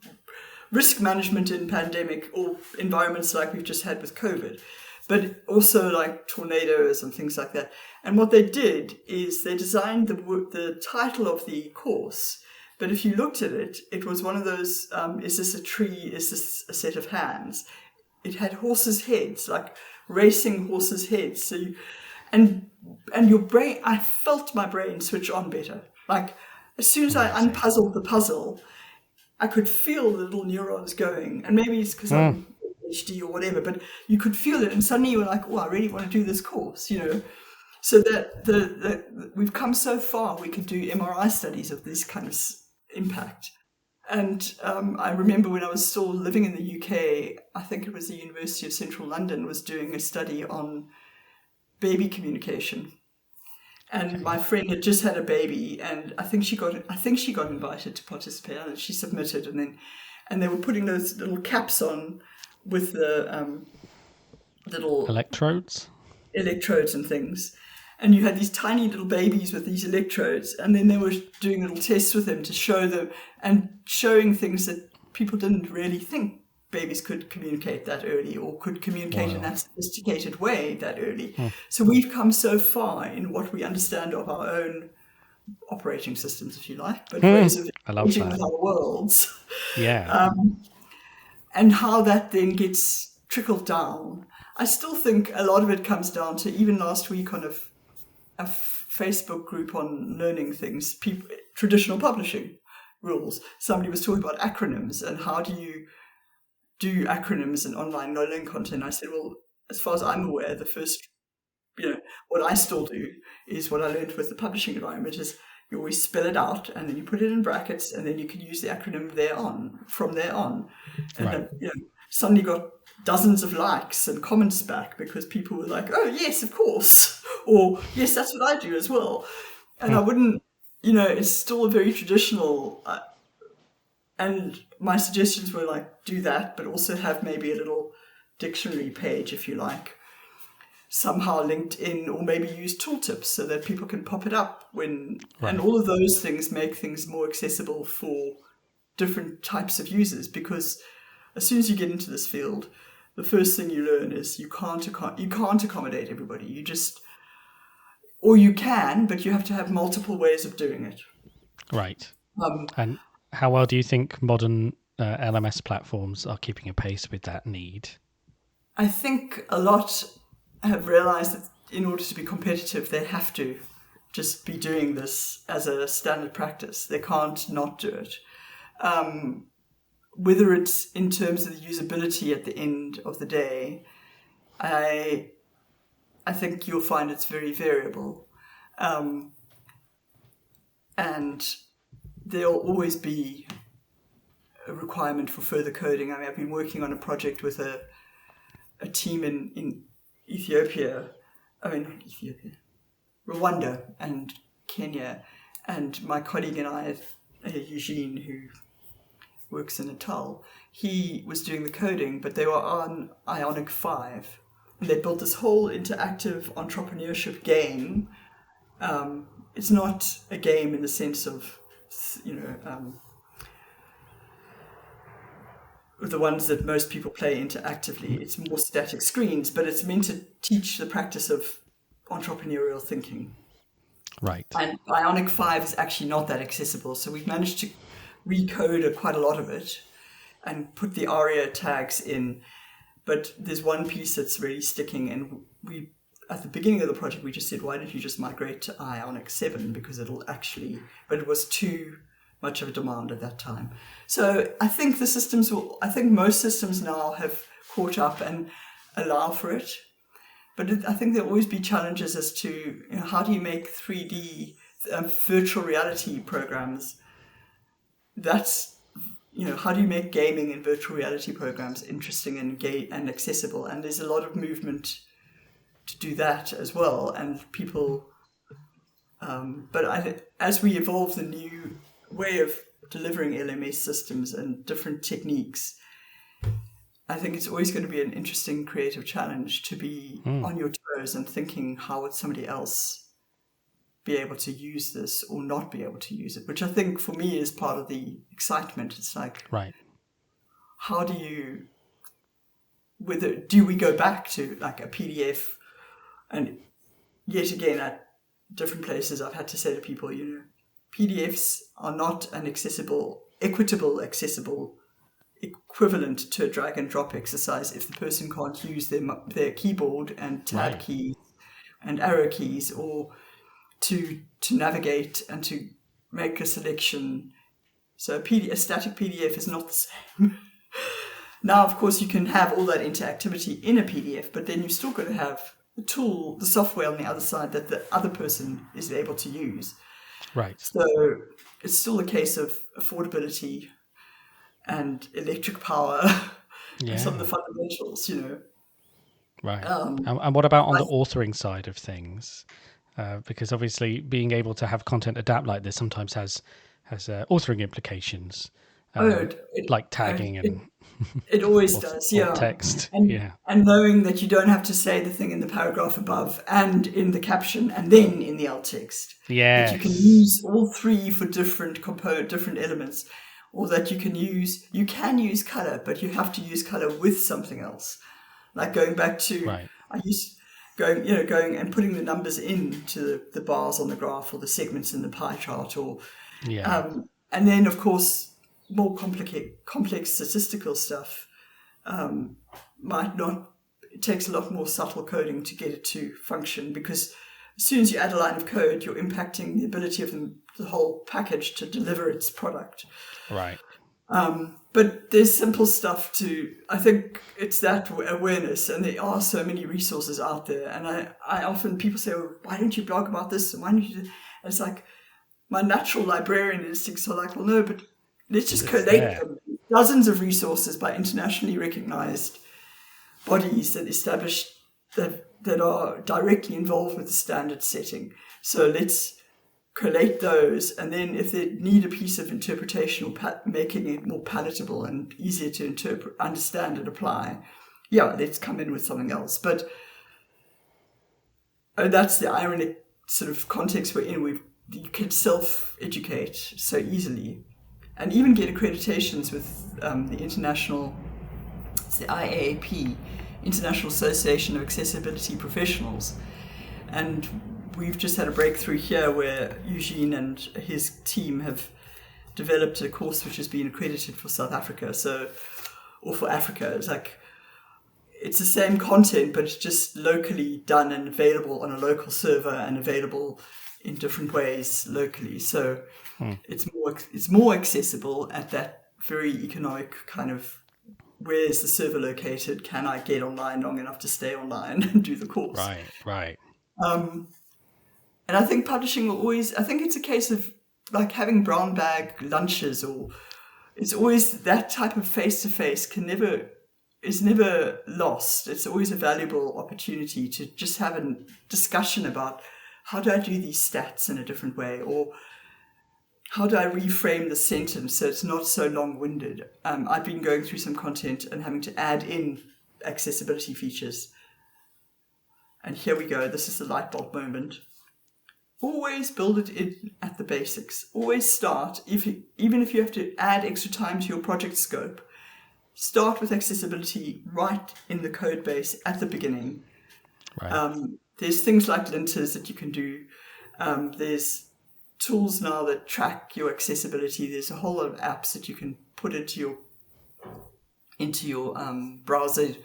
risk management in pandemic or environments like we've just had with COVID, but also like tornadoes and things like that. And what they did is they designed the title of the course But if you looked at it, it was one of those, is this a tree? Is this a set of hands? It had horses' heads, like racing horses' heads. So and your brain, I felt my brain switch on better. Like as soon as I unpuzzled the puzzle, I could feel the little neurons going. And maybe it's because I'm HD or whatever, but you could feel it. And suddenly you were like, oh, I really want to do this course, So that we've come so far, we could do MRI studies of this kind of impact. And I remember when I was still living in the UK, I think it was the University of Central London was doing a study on baby communication. And my friend had just had a baby, and I think she got invited to participate, and she submitted, and they were putting those little caps on with the little electrodes and things. And you had these tiny little babies with these electrodes, and then they were doing little tests with them to show them and showing things that people didn't really think babies could communicate that early or could communicate in that sophisticated way that early. So we've come so far in what we understand of our own operating systems, if you like, but ways of engaging with our worlds. Yeah. And how that then gets trickled down. I still think a lot of it comes down to, even last week on a Facebook group on learning things, traditional publishing rules, somebody was talking about acronyms and how do you do acronyms in online learning content. I said, well, as far as I'm aware, the first, what I still do is what I learned with the publishing environment is you always spell it out and then you put it in brackets and then you can use the acronym from there on. And suddenly got dozens of likes and comments back because people were like, oh, yes, of course. Or, yes, that's what I do as well. And I wouldn't, it's still a very traditional... and my suggestions were like, do that, but also have maybe a little dictionary page, if you like, somehow linked in, or maybe use tooltips so that people can pop it up and all of those things make things more accessible for different types of users. Because as soon as you get into this field, the first thing you learn is you can't accommodate everybody. Or you can, but you have to have multiple ways of doing it. Right. And how well do you think modern LMS platforms are keeping a pace with that need? I think a lot have realized that in order to be competitive, they have to just be doing this as a standard practice. They can't not do it. Whether it's in terms of the usability at the end of the day, I think you'll find it's very variable. And there'll always be a requirement for further coding. I mean, I've been working on a project with a team in Rwanda and Kenya, and my colleague and I, Eugene, who works in Natal, he was doing the coding, but they were on Ionic 5, and they built this whole interactive entrepreneurship game. It's not a game in the sense of the ones that most people play interactively. It's more static screens, but it's meant to teach the practice of entrepreneurial thinking. Right. And Ionic 5 is actually not that accessible, so we've managed to recode quite a lot of it and put the ARIA tags in. But there's one piece that's really sticking, and we, at the beginning of the project, we just said, why don't you just migrate to Ionic 7, because but it was too much of a demand at that time. So I think most systems now have caught up and allow for it. But I think there'll always be challenges as to how do you make 3D virtual reality programs. That's, how do you make gaming and virtual reality programs interesting and accessible? And there's a lot of movement to do that as well. And people, as we evolve the new way of delivering LMS systems and different techniques, I think it's always going to be an interesting creative challenge to be on your toes and thinking, how would somebody else be able to use this or not be able to use it, which I think for me is part of the excitement. It's like, right, how do we go back to like a PDF? And yet again, at different places, I've had to say to people, PDFs are not an equitable, accessible equivalent to a drag and drop exercise if the person can't use their keyboard and tab keys and arrow keys, or to navigate and to make a selection. So a static PDF is not the same. Now, of course, you can have all that interactivity in a PDF, but then you've still got to have the tool, the software on the other side that the other person is able to use. Right. So it's still a case of affordability and electric power and some of the fundamentals, Right. And what about on the authoring side of things? Because obviously being able to have content adapt like this sometimes has authoring implications, like tagging and it always does, text. And knowing that you don't have to say the thing in the paragraph above and in the caption and then in the alt text. Yeah. That you can use all three for different elements, or that you can use color, but you have to use color with something else. Like going back to, I used going and putting the numbers into the bars on the graph or the segments in the pie chart, or and then of course more complex statistical stuff might not. It takes a lot more subtle coding to get it to function, because as soon as you add a line of code, you're impacting the ability of the whole package to deliver its product. Right. But there's simple stuff I think it's that awareness, and there are so many resources out there. And I often, people say, well, why don't you blog about this? And why don't you? And it's like, my natural librarian instincts are like, well, no, but let's just collate them. Dozens of resources by internationally recognized bodies that established that are directly involved with the standard setting. So let's collate those, and then if they need a piece of interpretation or making it more palatable and easier to interpret, understand and apply, let's come in with something else. But that's the ironic sort of context we're in. You can self-educate so easily, and even get accreditations with the IAAP, International Association of Accessibility Professionals. And we've just had a breakthrough here where Eugene and his team have developed a course which has been accredited for South Africa, or for Africa. It's like, it's the same content, but it's just locally done and available on a local server and available in different ways locally. So it's more accessible at that very economic kind of, where's the server located? Can I get online long enough to stay online and do the course? Right. And I think publishing will always, I think it's a case of like having brown bag lunches, or it's always that type of face-to-face is never lost. It's always a valuable opportunity to just have a discussion about, how do I do these stats in a different way? Or how do I reframe the sentence so it's not so long-winded? I've been going through some content and having to add in accessibility features. And here we go. This is the light bulb moment. Always build it in at the basics. Always start, even if you have to add extra time to your project scope, start with accessibility right in the code base at the beginning. Right. There's things like linters that you can do. There's tools now that track your accessibility. There's a whole lot of apps that you can put into your browser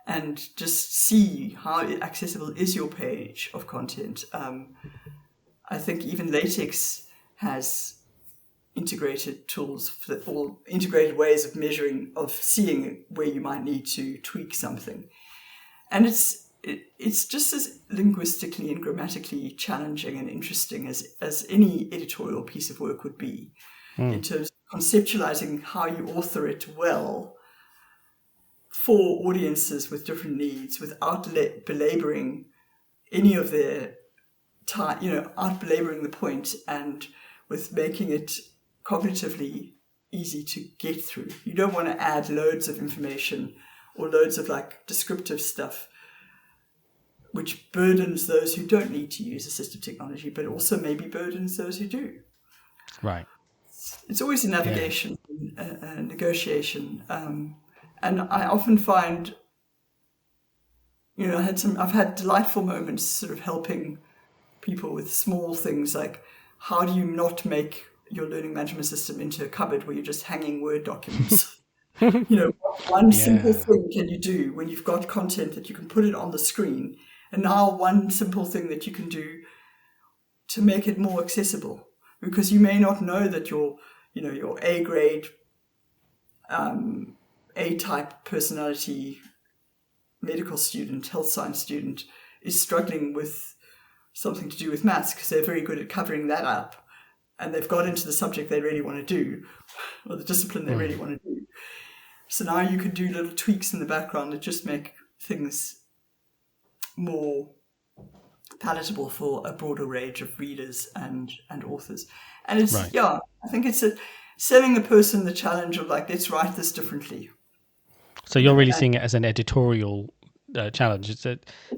and just see how accessible is your page of content. I think even LaTeX has integrated tools or integrated ways of measuring, of seeing where you might need to tweak something. And it's just as linguistically and grammatically challenging and interesting as any editorial piece of work would be, in terms of conceptualizing how you author it well for audiences with different needs, without belaboring any of their time, out belaboring the point, and with making it cognitively easy to get through. You don't want to add loads of information or loads of like descriptive stuff, which burdens those who don't need to use assistive technology, but also maybe burdens those who do. Right. It's always a navigation, a negotiation. And I often find, I've had delightful moments sort of helping people with small things like, how do you not make your learning management system into a cupboard where you're just hanging Word documents? One simple Yeah. thing can you do when you've got content that you can put it on the screen, and now one simple thing that you can do to make it more accessible, because you may not know that your A grade, A-type personality medical student, health science student is struggling with something to do with maths because they're very good at covering that up, and they've got into the subject they really want to do, or the discipline they really want to do. So now you can do little tweaks in the background that just make things more palatable for a broader range of readers and authors. And it's, Right. I think it's selling the person the challenge of like, let's write this differently. So you're really seeing it as an editorial challenge. It's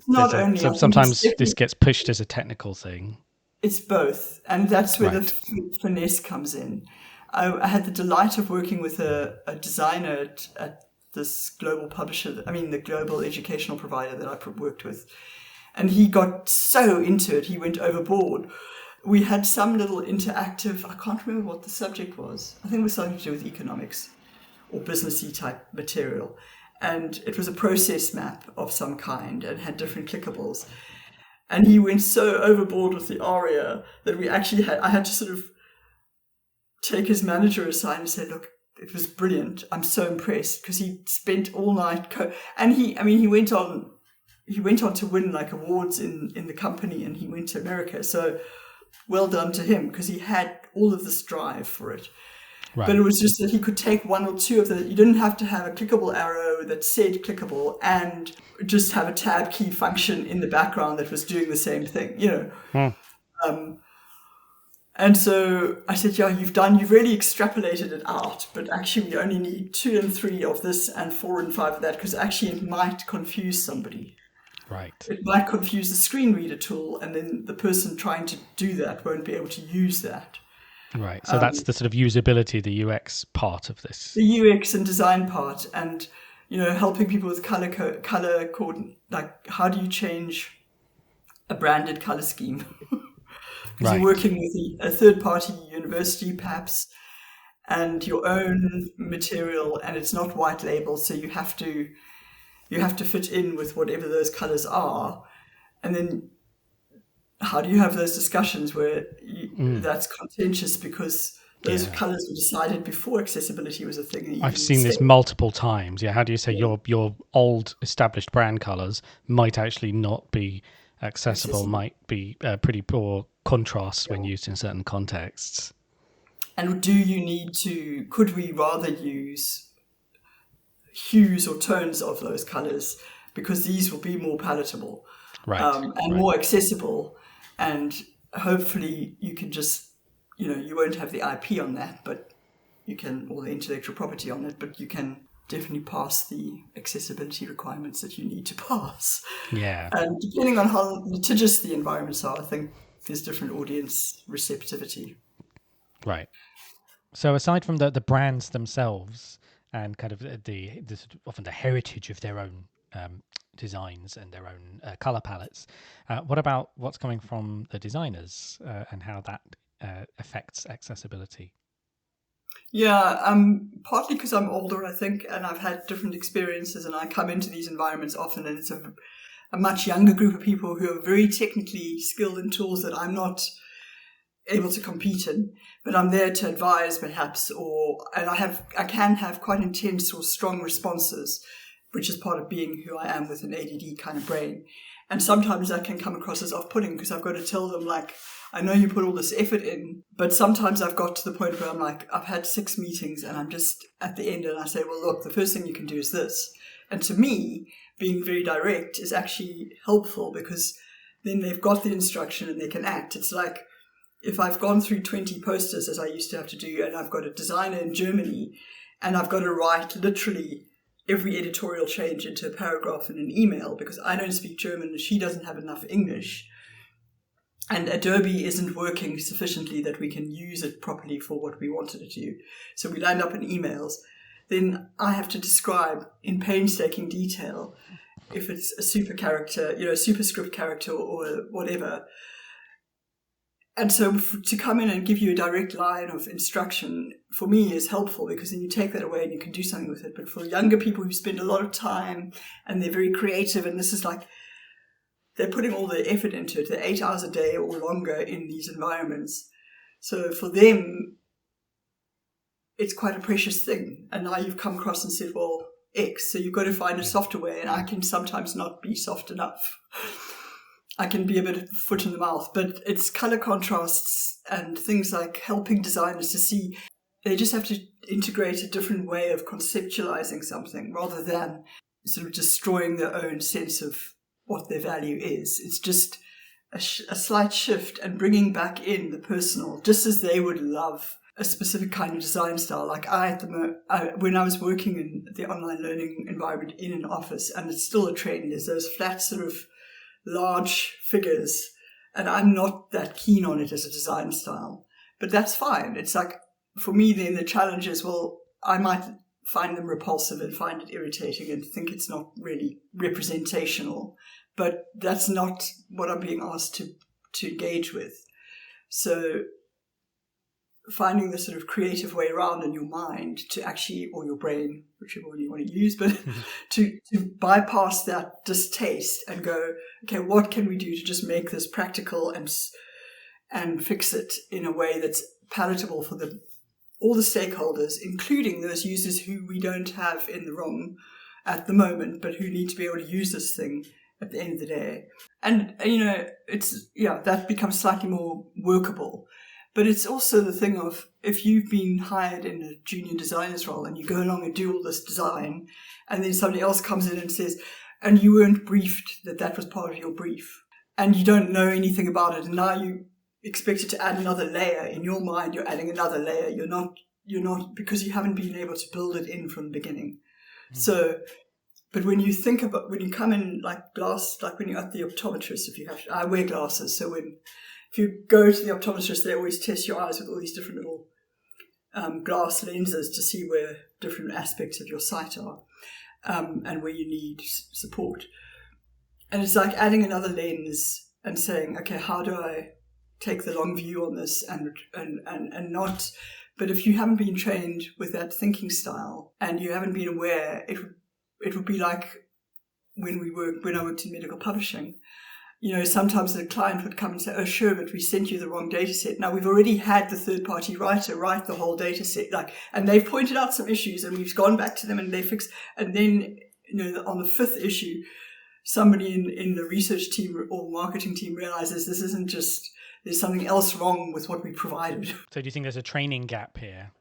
not only, I think sometimes it's this gets pushed as a technical thing. It's both, and that's where Right. the finesse comes in. I had the delight of working with a designer at this global publisher, the global educational provider that I worked with. And he got so into it, he went overboard. We had some little interactive, I can't remember what the subject was. I think it was something to do with economics or businessy type material. And it was a process map of some kind and had different clickables. And he went so overboard with the aria that I had to sort of take his manager aside and say, look, it was brilliant. I'm so impressed, because he spent all night and he went on to win like awards in the company, and he went to America. So well done to him, because he had all of this drive for it. Right. But it was just that he could take one or two of the, you didn't have to have a clickable arrow that said clickable and just have a tab key function in the background that was doing the same thing, And so I said, you've really extrapolated it out, but actually we only need 2 and 3 of this and 4 and 5 of that, because actually it might confuse somebody. Right. It might confuse the screen reader tool, and then the person trying to do that won't be able to use that. Right. So that's the sort of usability, the UX part of this. The UX and design part, and helping people with color code, like how do you change a branded color scheme? Because you're working with a third-party university, perhaps, and your own material, and it's not white label, so you have to fit in with whatever those colors are, and then how do you have those discussions where that's contentious because those colors were decided before accessibility was a thing? I've seen this multiple times. Yeah, how do you say your old established brand colors might actually not be accessible. Might be pretty poor contrasts when used in certain contexts. And could we rather use hues or tones of those colors, because these will be more palatable, more accessible, and hopefully you can just, you won't have the IP on that, but you can, or the intellectual property on it, but you can definitely pass the accessibility requirements that you need to pass. Yeah. And depending on how litigious the environments are, I think there's different audience receptivity. Right. So aside from the brands themselves and kind of the often the heritage of their own designs and their own color palettes, what about what's coming from the designers and how that affects accessibility? Yeah, partly because I'm older, I think, and I've had different experiences, and I come into these environments often, and it's a much younger group of people who are very technically skilled in tools that I'm not able to compete in, but I'm there to advise, perhaps, and I can have quite intense or strong responses, which is part of being who I am with an ADD kind of brain. And sometimes that can come across as off-putting, because I've got to tell them, like, I know you put all this effort in, but sometimes I've got to the point where I'm like, I've had 6 meetings and I'm just at the end, and I say, well, look, the first thing you can do is this. And to me, being very direct is actually helpful, because then they've got the instruction and they can act. It's like if I've gone through 20 posters, as I used to have to do, and I've got a designer in Germany, and I've got to write literally every editorial change into a paragraph in an email, because I don't speak German and she doesn't have enough English, and Adobe isn't working sufficiently that we can use it properly for what we wanted it to do. So we land up in emails. Then I have to describe in painstaking detail if it's a super character, superscript character or whatever. And so to come in and give you a direct line of instruction, for me, is helpful, because then you take that away and you can do something with it. But for younger people who spend a lot of time and they're very creative, and this is like, they're putting all their effort into it. They're 8 hours a day or longer in these environments. So for them, it's quite a precious thing. And now you've come across and said, well, X, so you've got to find a softer way. And I can sometimes not be soft enough. I can be a bit of a foot in the mouth, but it's color contrasts and things like helping designers to see. They just have to integrate a different way of conceptualizing something rather than sort of destroying their own sense of what their value is. It's just a slight shift and bringing back in the personal, just as they would love a specific kind of design style. Like when I was working in the online learning environment in an office, and it's still a trend, there's those flat sort of large figures, and I'm not that keen on it as a design style, but that's fine. It's like, for me then the challenge is, well, I might find them repulsive and find it irritating and think it's not really representational, but that's not what I'm being asked to engage with. So finding the sort of creative way around in your mind to actually, or your brain, whichever one you want to use, but to bypass that distaste and go, okay, what can we do to just make this practical and fix it in a way that's palatable for all the stakeholders, including those users who we don't have in the room at the moment, but who need to be able to use this thing at the end of the day. And, that becomes slightly more workable. But it's also the thing of, if you've been hired in a junior designer's role and you go along and do all this design, and then somebody else comes in and says, and you weren't briefed that was part of your brief, and you don't know anything about it, and now you expected to add another layer. In your mind, you're adding another layer. You're not, because you haven't been able to build it in from the beginning. So, but when you think about, when you come in like when you're at the optometrist, I wear glasses, so if you go to the optometrist, they always test your eyes with all these different little glass lenses to see where different aspects of your sight are, and where you need support. And it's like adding another lens and saying, okay, how do I take the long view on this and not. But if you haven't been trained with that thinking style and you haven't been aware, it would be like when I worked in medical publishing. Sometimes the client would come and say, oh, sure, but we sent you the wrong data set. Now, we've already had the third-party writer write the whole data set, and they've pointed out some issues, and we've gone back to them and they fixed. And then, on the fifth issue, somebody in the research team or marketing team realizes this isn't just, there's something else wrong with what we provided. So do you think there's a training gap here?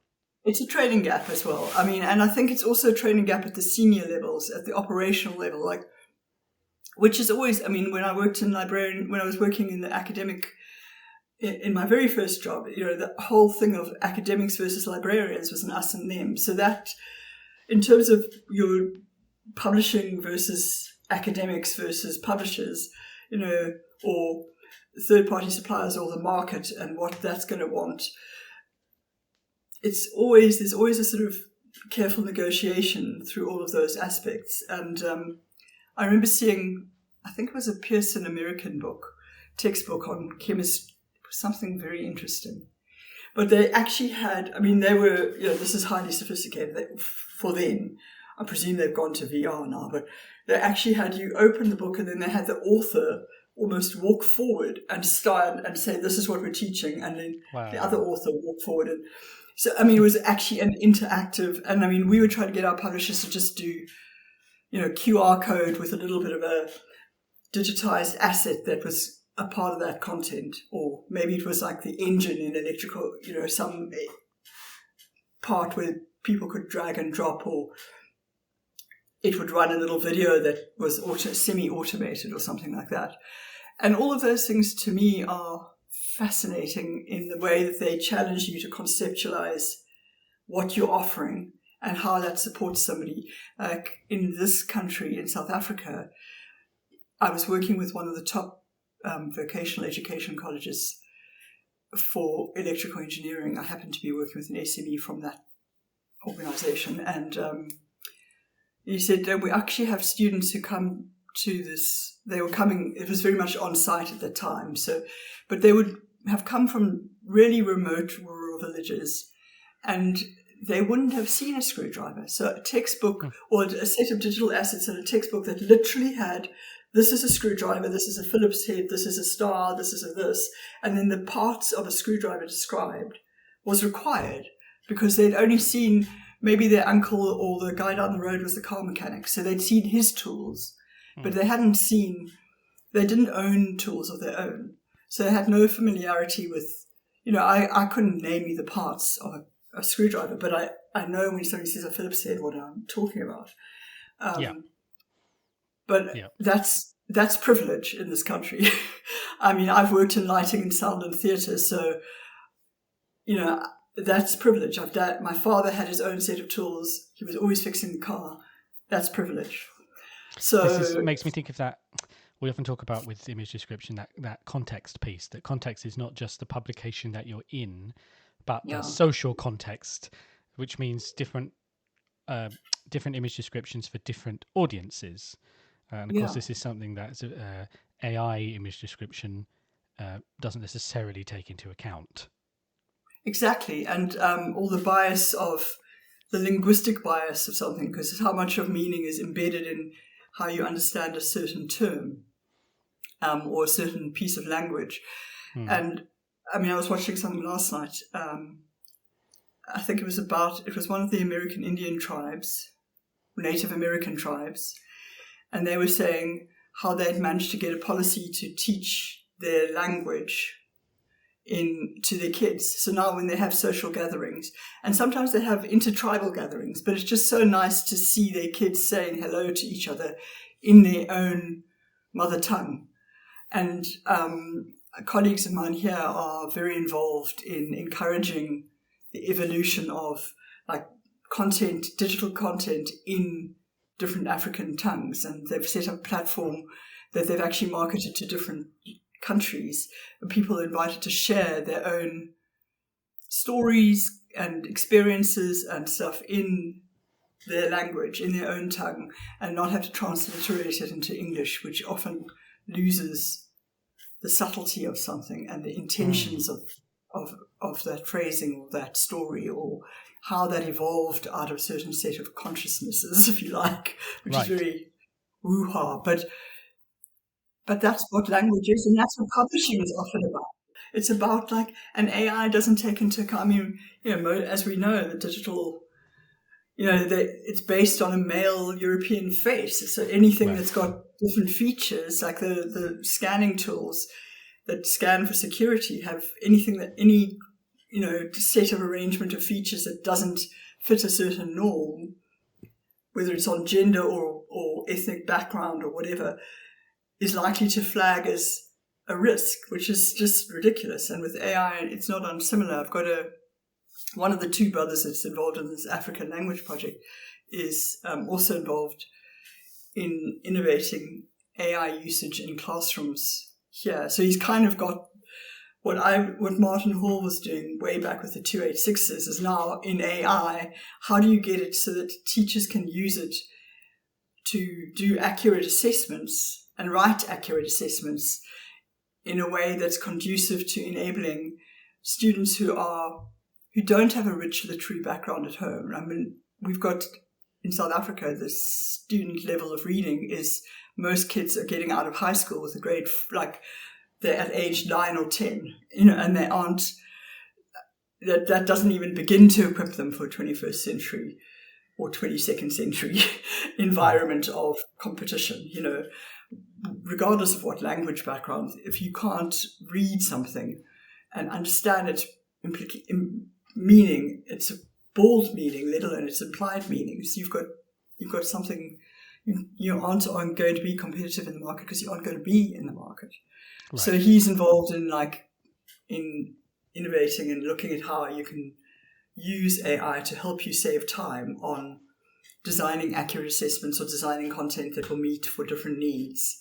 It's a training gap as well. I mean, and I think it's also a training gap at the senior levels, at the operational level, which is always, when I worked when I was working in the academic, in my very first job, the whole thing of academics versus librarians was an us and them. So that, in terms of your publishing versus academics versus publishers, or third-party suppliers or the market and what that's going to want, there's always a sort of careful negotiation through all of those aspects. And I remember seeing, I think it was a Pearson American textbook on chemistry, something very interesting. But they actually had, they were, this is highly sophisticated for them. I presume they've gone to VR now, but they actually had you open the book and then they had the author almost walk forward and stand and say, this is what we're teaching. And then the other author walk forward. And so, it was actually an interactive, and we were trying to get our publishers to just do, QR code with a little bit of a digitized asset that was a part of that content. Or maybe it was like the engine in electrical, some part where people could drag and drop, or it would run a little video that was semi-automated or something like that. And all of those things to me are fascinating in the way that they challenge you to conceptualize what you're offering and how that supports somebody. Like in this country, in South Africa, I was working with one of the top vocational education colleges for electrical engineering. I happened to be working with an SME from that organization, and he said that we actually have students who come to this. They were coming, it was very much on site at that time, but they would have come from really remote rural villages, and they wouldn't have seen a screwdriver. So a textbook or a set of digital assets in a textbook that literally had, this is a screwdriver, this is a Phillips head, this is a star, this is a this, and then the parts of a screwdriver described was required because they'd only seen, maybe their uncle or the guy down the road was the car mechanic, so they'd seen his tools, but they didn't own tools of their own. So they had no familiarity with, I couldn't name you the parts of a screwdriver, but I know when somebody says a Phillips head what I'm talking about. But that's privilege in this country. I mean, I've worked in lighting and sound and theatre, so, that's privilege. My father had his own set of tools. He was always fixing the car. That's privilege. So this makes me think of that. We often talk about with image description that context piece. That context is not just the publication that you're in, but the social context, which means different image descriptions for different audiences. And of course, this is something that AI image description doesn't necessarily take into account. Exactly, and all the bias of the linguistic bias of something, because how much of meaning is embedded in how you understand a certain term or a certain piece of language. And I mean, I was watching something last night. I think it was one of the American Indian tribes, Native American tribes, and they were saying how they'd managed to get a policy to teach their language to their kids. So now when they have social gatherings, and sometimes they have intertribal gatherings, but it's just so nice to see their kids saying hello to each other in their own mother tongue. And colleagues of mine here are very involved in encouraging the evolution of digital content in different African tongues, and they've set up a platform that they've actually marketed to different countries, and people are invited to share their own stories and experiences and stuff in their language, in their own tongue, and not have to transliterate it into English, which often loses the subtlety of something and the intentions of that phrasing or that story, or how that evolved out of a certain set of consciousnesses, if you like, which is very woo-ha. But that's what language is, and that's what publishing is often about. It's about and AI doesn't take into account, I mean, as we know, the digital, it's based on a male European face. So anything that's got different features, like the scanning tools that scan for security, have any set of arrangement of features that doesn't fit a certain norm, whether it's on gender or ethnic background or whatever, is likely to flag as a risk, which is just ridiculous. And with AI, it's not unsimilar. I've got one of the two brothers that's involved in this African language project is also involved in innovating AI usage in classrooms here. So he's kind of got what Martin Hall was doing way back with the 286s is now in AI. How do you get it so that teachers can use it to do accurate assessments and write accurate assessments in a way that's conducive to enabling students who don't have a rich literary background at home. I mean, we've got in South Africa, the student level of reading is most kids are getting out of high school with a grade they're at age 9 or 10, and they aren't. That doesn't even begin to equip them for 21st century or 22nd century environment of competition. Regardless of what language background, if you can't read something and understand its meaning, its bold meaning, let alone its implied meanings, you've got something. You aren't going to be competitive in the market because you aren't going to be in the market. Right. So he's involved in innovating and looking at how you can use AI to help you save time on designing accurate assessments or designing content that will meet for different needs,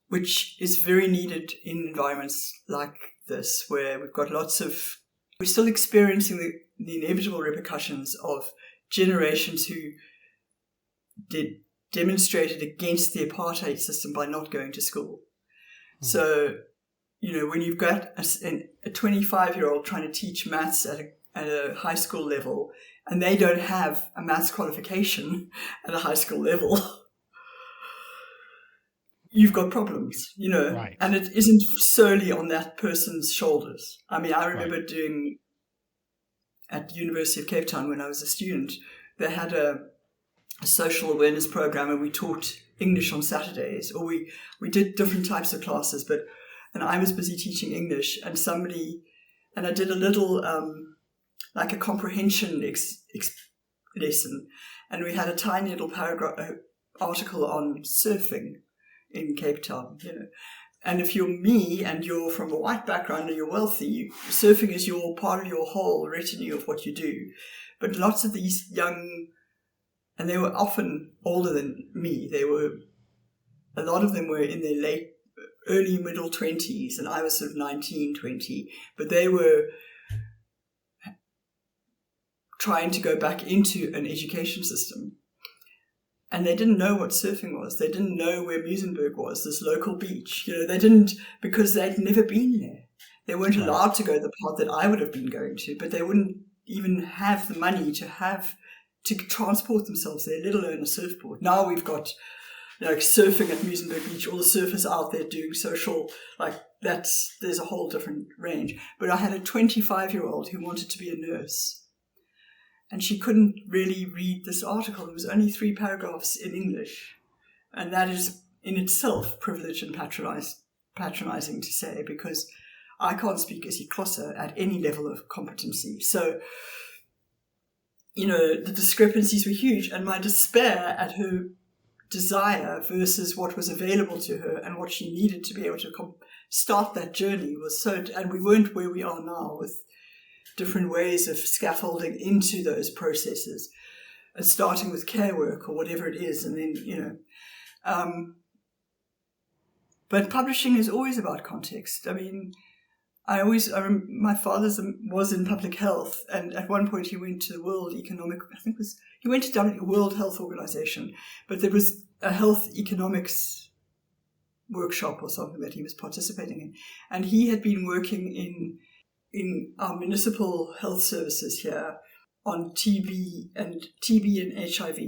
which is very needed in environments like this, where we're still experiencing the inevitable repercussions of generations who demonstrated against the apartheid system by not going to school. So when you've got a 25-year-old trying to teach maths at a high school level, and they don't have a maths qualification at a high school level, you've got problems, Right. and it isn't solely on that person's shoulders. I mean, I remember doing at the University of Cape Town when I was a student, they had a social awareness program, and we taught English on Saturdays, or we did different types of classes, and I was busy teaching English, and I did a little, like a comprehension lesson, and we had a tiny little article on surfing in Cape Town, And if you're me and you're from a white background and you're wealthy, surfing is part of your whole retinue of what you do. But lots of these young, and they were often older than me, a lot of them were in their early middle 20s, and I was sort of 19, 20, but they were trying to go back into an education system. And they didn't know what surfing was. They didn't know where Muizenberg was, this local beach. They didn't, because they'd never been there. They weren't allowed to go the part that I would have been going to, but they wouldn't even have the money to transport themselves there, let alone a surfboard. Now we've got surfing at Muizenberg Beach, all the surfers out there doing social, there's a whole different range. But I had a 25-year-old who wanted to be a nurse. And she couldn't really read this article. It was only 3 paragraphs in English. And that is in itself privileged and patronizing to say, because I can't speak isiXhosa at any level of competency. So, the discrepancies were huge. And my despair at her desire versus what was available to her and what she needed to be able to start that journey was and we weren't where we are now with different ways of scaffolding into those processes, starting with care work or whatever it is. And then, but publishing is always about context. I mean, my father was in public health, and at one point he went to the he went to the World Health Organization, but there was a health economics workshop or something that he was participating in. And he had been working in our municipal health services here on TB and HIV.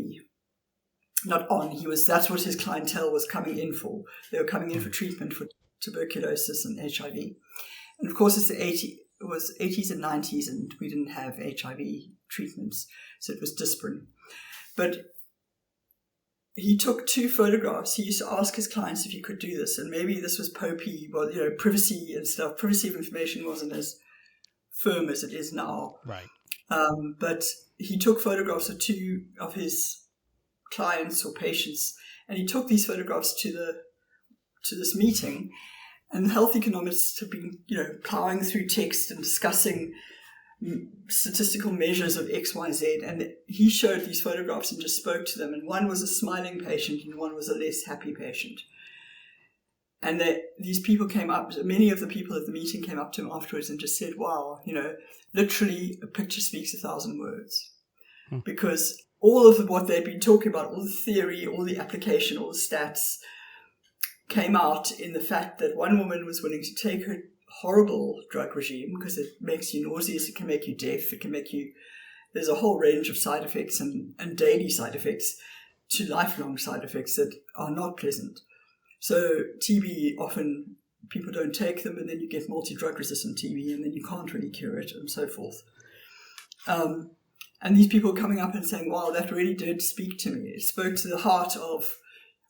That's what his clientele was coming in for. They were coming in for treatment for tuberculosis and HIV. And of course it was 80s and 90s, and we didn't have HIV treatments, so it was disparate. But he took 2 photographs. He used to ask his clients if he could do this, and maybe this was Popey, but privacy and stuff. Privacy of information wasn't as firm as it is now. Right. But he took photographs of 2 of his clients or patients, and he took these photographs to this meeting. And the health economists have been, plowing through text and discussing statistical measures of X, Y, Z. And he showed these photographs and just spoke to them. And one was a smiling patient and one was a less happy patient. And these people came up, many of the people at the meeting came up to him afterwards and just said, wow, literally a picture speaks 1,000 words. Because all of what they'd been talking about, all the theory, all the application, all the stats, came out in the fact that one woman was willing to take her horrible drug regime because it makes you nauseous, it can make you deaf, it can make you, there's a whole range of side effects and daily side effects to lifelong side effects that are not pleasant. So TB, often people don't take them, and then you get multi-drug resistant TB, and then you can't really cure it, and so forth. And these people coming up and saying, wow, that really did speak to me. It spoke to the heart of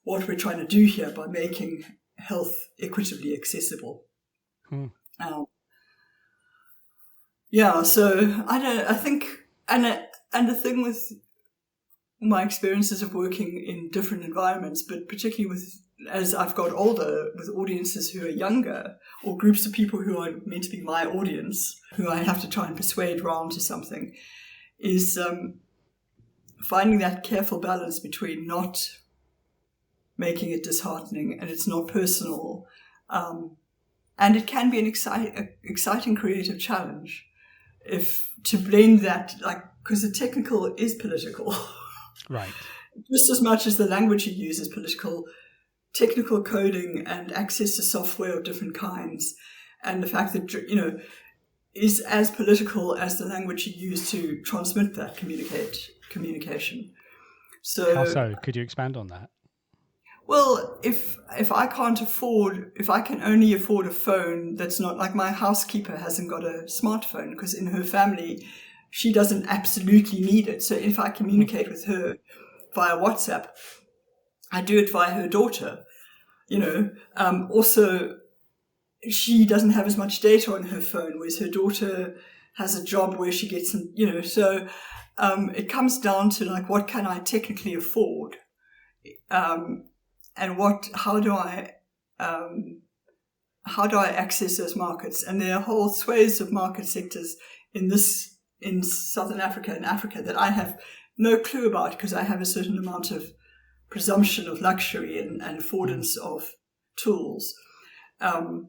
what we're trying to do here by making health equitably accessible. So I think, and the thing with my experiences of working in different environments, but particularly as I've got older, with audiences who are younger, or groups of people who are meant to be my audience, who I have to try and persuade round to something, is finding that careful balance between not making it disheartening and it's not personal. And it can be an exciting creative challenge to blend that, because the technical is political. Right. Just as much as the language you use is political, technical coding and access to software of different kinds, and the fact that, is as political as the language you use to transmit that communication. So, how so? Could you expand on that? Well, if I can only afford a phone that's not like, my housekeeper hasn't got a smartphone because in her family she doesn't absolutely need it. So if I communicate with her via WhatsApp, I do it via her daughter. Also, she doesn't have as much data on her phone, whereas her daughter has a job where she gets some, so it comes down to like, what can I technically afford? And how do I access those markets? And there are whole swathes of market sectors in Southern Africa and Africa that I have no clue about, because I have a certain amount of presumption of luxury and affordance of tools. And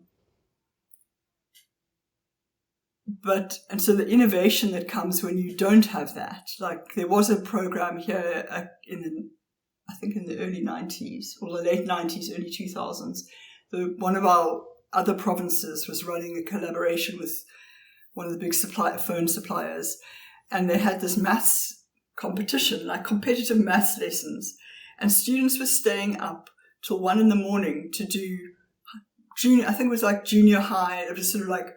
so the innovation that comes when you don't have that, like there was a program here I think in the early 90s, or the late 90s, early 2000s. One of our other provinces was running a collaboration with one of the big phone suppliers, and they had this maths competition, like competitive maths lessons, and students were staying up till 1 a.m. to do I think it was like junior high. It was sort of like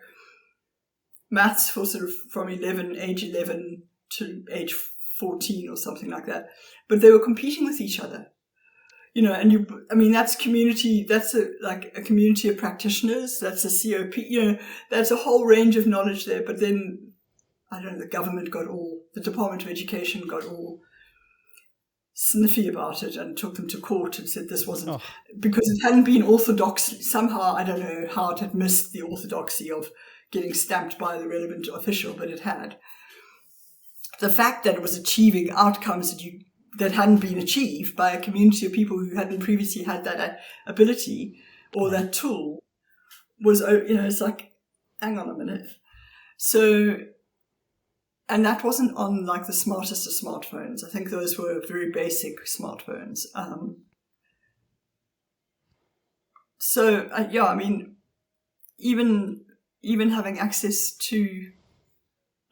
maths for sort of from age 11 to age 14 or something like that. But they were competing with each other, and that's community. That's a community of practitioners. That's a COP. That's a whole range of knowledge there. But then, I don't know, the Department of Education got all sniffy about it and took them to court and said this wasn't, because it hadn't been orthodox. Somehow, I don't know how it had missed the orthodoxy of getting stamped by the relevant official, but it had. The fact that it was achieving outcomes that hadn't been achieved by a community of people who hadn't previously had that ability or that tool was, it's like, hang on a minute. So, and that wasn't on like the smartest of smartphones. I think those were very basic smartphones. Even having access to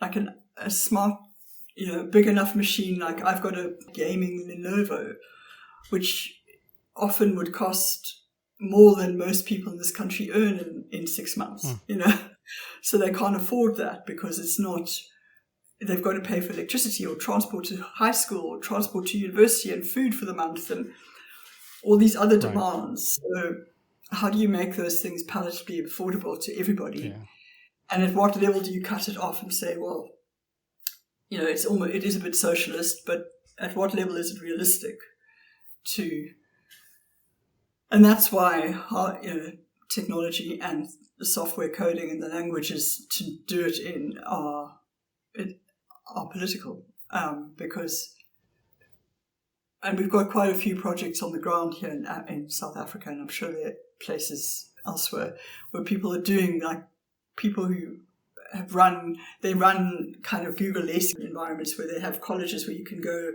like a smart, big enough machine, like I've got a gaming Lenovo, which often would cost more than most people in this country earn in 6 months, So they can't afford that because they've got to pay for electricity or transport to high school or transport to university and food for the month and all these other demands. So how do you make those things palatably affordable to everybody? Yeah. And at what level do you cut it off and say, well, it is a bit socialist, but at what level is it realistic and that's why technology and the software coding and the languages to do it in are political, and we've got quite a few projects on the ground here in South Africa, and I'm sure there are places elsewhere where people are doing, like, people who run kind of Google lesson environments where they have colleges where you can go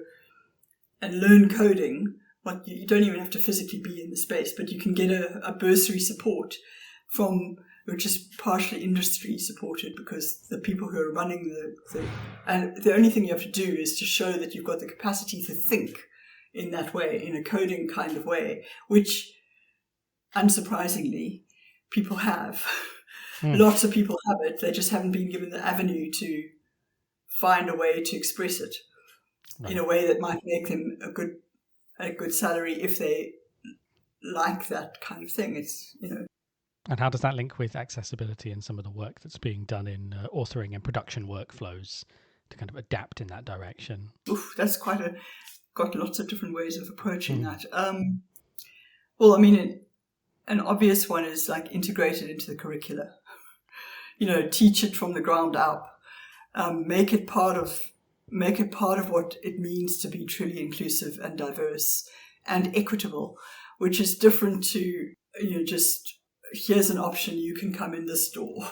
and learn coding. Like, you don't even have to physically be in the space, but you can get a bursary support which is partially industry supported, because the people who are running and the only thing you have to do is to show that you've got the capacity to think in that way, in a coding kind of way, which, unsurprisingly, people have. Lots of people have it. They just haven't been given the avenue to find a way to express it in a way that might make them a good salary if they like that kind of thing. It's, And how does that link with accessibility and some of the work that's being done in authoring and production workflows to kind of adapt in that direction? That's got lots of different ways of approaching that. An obvious one is like integrated into the curricula. Teach it from the ground up. Make it part of what it means to be truly inclusive and diverse and equitable, which is different to just, here's an option, you can come in this door.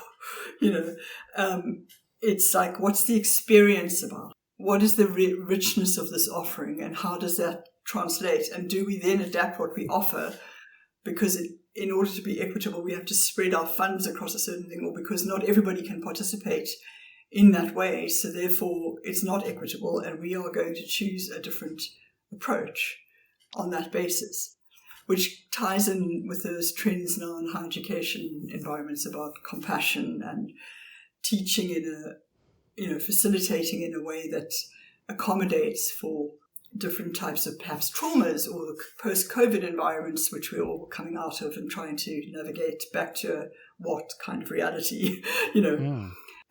It's like, what's the experience about? What is the richness of this offering, and how does that translate? And do we then adapt what we offer because in order to be equitable, we have to spread our funds across a certain thing, or because not everybody can participate in that way. So therefore, it's not equitable, and we are going to choose a different approach on that basis, which ties in with those trends now in higher education environments about compassion and teaching facilitating in a way that accommodates for different types of perhaps traumas or post-COVID environments, which we're all coming out of and trying to navigate back to what kind of reality,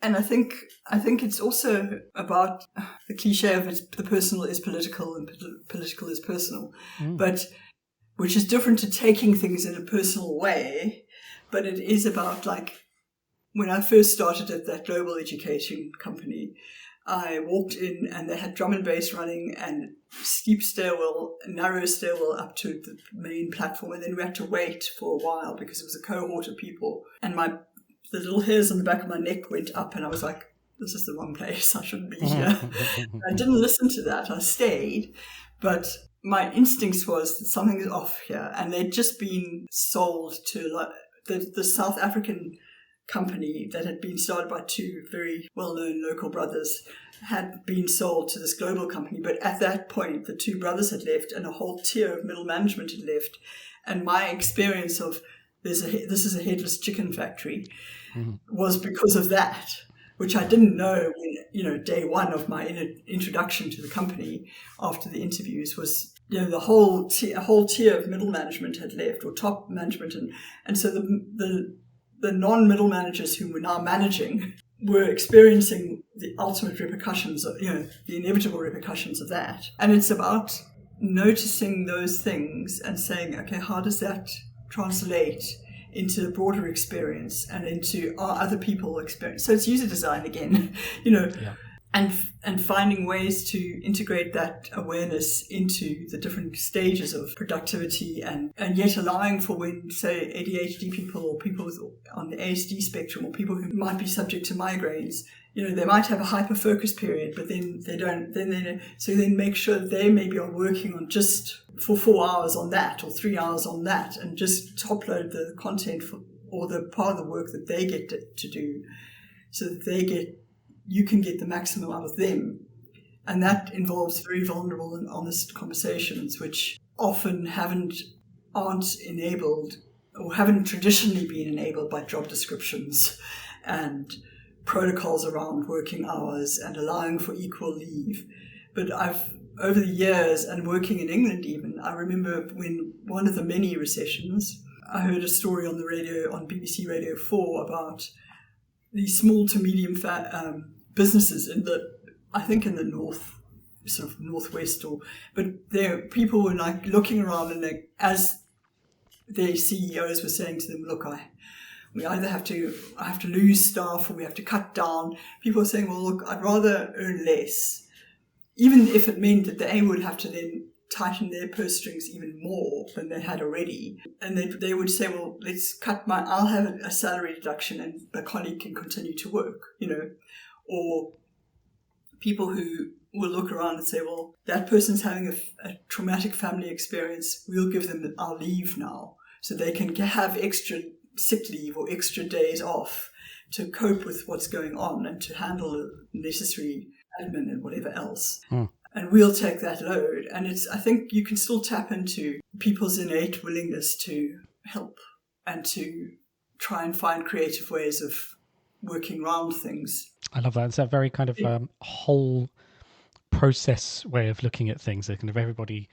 And I think it's also about the cliche of the personal is political and political is personal, but which is different to taking things in a personal way. But it is about, like, when I first started at that global education company, I walked in and they had drum and bass running and narrow stairwell up to the main platform, and then we had to wait for a while because it was a cohort of people, and the little hairs on the back of my neck went up, and I was like, this is the wrong place, I shouldn't be here. I didn't listen to that, I stayed, but my instincts was that something is off here, and they'd just been sold to the South African company that had been started by two very well-known local brothers had been sold to this global company. But at that point, the two brothers had left and a whole tier of middle management had left. And my experience of this is a headless chicken factory was because of that, which I didn't know when, day one of my introduction to the company after the interviews was, the whole tier of middle management had left, or top management. And so the non-middle managers who were now managing were experiencing the ultimate repercussions of, the inevitable repercussions of that. And it's about noticing those things and saying, okay, how does that translate into a broader experience and into our other people experience? So it's user design again, and finding ways to integrate that awareness into the different stages of productivity, and yet allowing for when, say, ADHD people or people on the ASD spectrum, or people who might be subject to migraines, they might have a hyper-focus period, but then they don't, so then make sure they maybe are working on just for 4 hours on that or 3 hours on that, and just top-load the content or the part of the work that they get to do, so that you can get the maximum out of them. And that involves very vulnerable and honest conversations, which often aren't enabled, or haven't traditionally been enabled, by job descriptions and protocols around working hours and allowing for equal leave. But over the years, and working in England even, I remember when one of the many recessions, I heard a story on the radio, on BBC Radio 4, about these small to medium businesses in the north, sort of northwest, but people were like looking around, and as their CEOs were saying to them, look, we either have to lose staff, or we have to cut down. People were saying, well, look, I'd rather earn less, even if it meant that they would have to then tighten their purse strings even more than they had already. And they would say, well, let's I'll have a salary deduction and a colleague can continue to work, or people who will look around and say, well, that person's having a traumatic family experience, we'll give them our leave now, so they can have extra sick leave or extra days off to cope with what's going on and to handle the necessary admin and whatever else. And we'll take that load. And I think you can still tap into people's innate willingness to help and to try and find creative ways of working around things. I love that. It's a very kind of whole process way of looking at things. That kind of everybody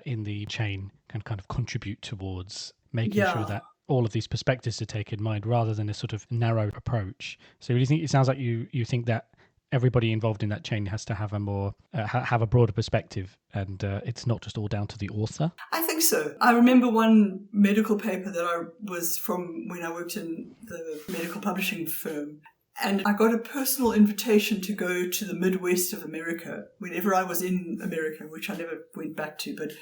in the chain can kind of contribute towards making sure that all of these perspectives are taken in mind, rather than a sort of narrow approach. So really it sounds like you think that everybody involved in that chain has to have a more have a broader perspective, and it's not just all down to the author. I think so. I remember one medical paper that I was from when I worked in the medical publishing firm, and I got a personal invitation to go to the Midwest of America whenever I was in America, which I never went back to. But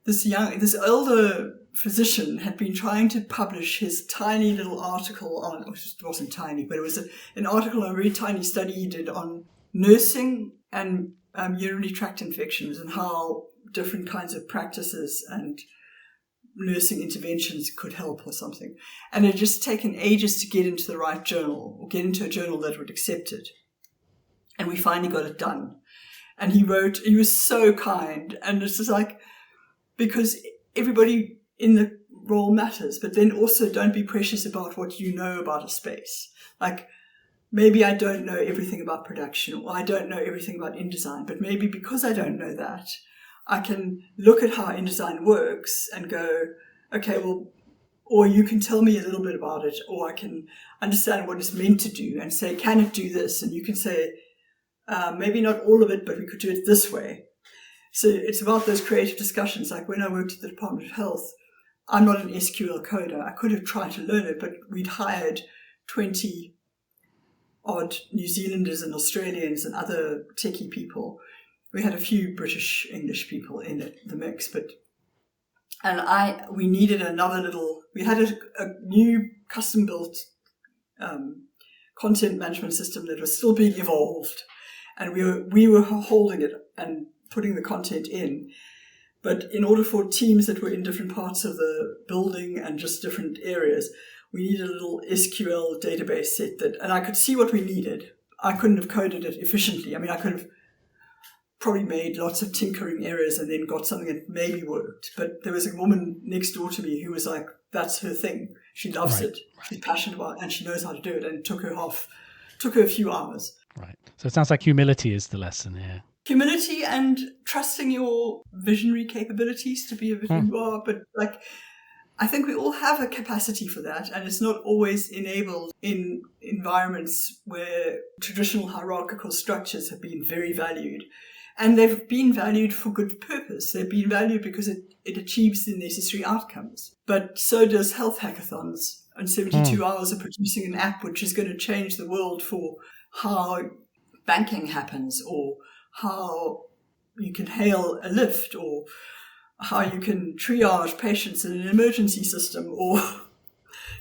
this older physician had been trying to publish his tiny little article on, it wasn't tiny, but it was an article on a very tiny study he did on nursing and urinary tract infections, and how different kinds of practices and nursing interventions could help or something. And it had just taken ages to get into the right journal, or get into a journal that would accept it. And we finally got it done. And he was so kind. And it's just like, because everybody in the role matters, but then also don't be precious about what you know about a space. Like, maybe I don't know everything about production, or I don't know everything about InDesign, but maybe because I don't know that, I can look at how InDesign works and go, okay, well, or you can tell me a little bit about it, or I can understand what it's meant to do and say, can it do this? And you can say, maybe not all of it, but we could do it this way. So it's about those creative discussions. Like when I worked at the Department of Health, I'm not an SQL coder. I could have tried to learn it, but we'd hired 20 odd New Zealanders and Australians and other techie people. We had a few British English people in the mix, we needed we had a new custom built content management system that was still being evolved, and we were holding it and putting the content in. But in order for teams that were in different parts of the building and just different areas, we needed a little SQL database set and I could see what we needed. I couldn't have coded it efficiently. I mean, I could have probably made lots of tinkering errors and then got something that maybe worked. But there was a woman next door to me who was like, that's her thing. She loves it. She's passionate about it and she knows how to do it. And it took her a few hours. Right. So it sounds like humility is the lesson here. Humility and trusting your visionary capabilities to be a bit who you are. But like, I think we all have a capacity for that, and it's not always enabled in environments where traditional hierarchical structures have been very valued. And they've been valued for good purpose. They've been valued because it achieves the necessary outcomes. But so does health hackathons and 72 hours of producing an app which is going to change the world for how banking happens, or how you can hail a lift, or how you can triage patients in an emergency system, or,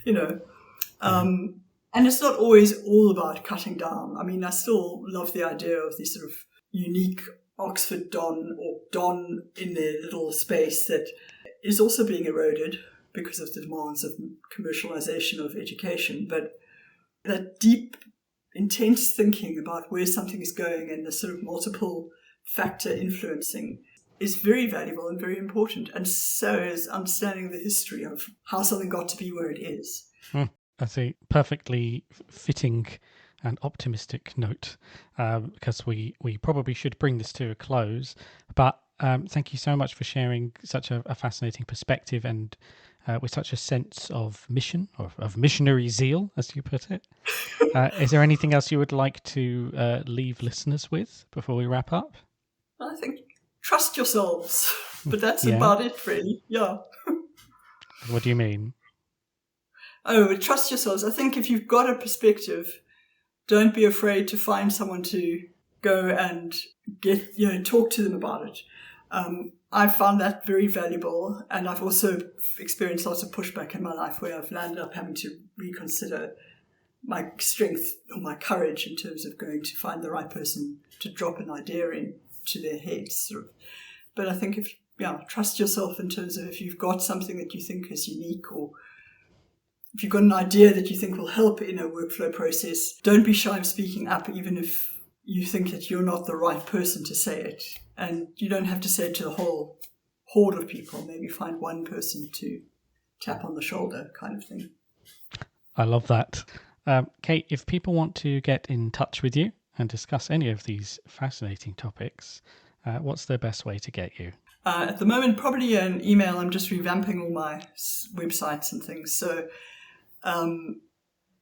and it's not always all about cutting down. I mean, I still love the idea of this sort of unique Oxford Don or Don in their little space that is also being eroded because of the demands of commercialization of education. But that deep, intense thinking about where something is going and the sort of multiple factor influencing is very valuable and very important. And so is understanding the history of how something got to be where it is. That's a perfectly fitting and optimistic note, because we probably should bring this to a close. But thank you so much for sharing such a fascinating perspective and with such a sense of mission, or of missionary zeal, as you put it. Is there anything else you would like to leave listeners with before we wrap up? I think trust yourselves, but that's about it, really. Yeah. What do you mean? Oh, trust yourselves. I think if you've got a perspective, don't be afraid to find someone to go and talk to them about it. I found that very valuable, and I've also experienced lots of pushback in my life where I've landed up having to reconsider my strength or my courage in terms of going to find the right person to drop an idea into their heads. But I think trust yourself in terms of if you've got something that you think is unique, or if you've got an idea that you think will help in a workflow process, don't be shy of speaking up, even if you think that you're not the right person to say it. And you don't have to say it to the whole horde of people. Maybe find one person to tap on the shoulder, kind of thing. I love that. Kate, if people want to get in touch with you and discuss any of these fascinating topics, what's the best way to get you? At the moment, probably an email. I'm just revamping all my websites and things. So, and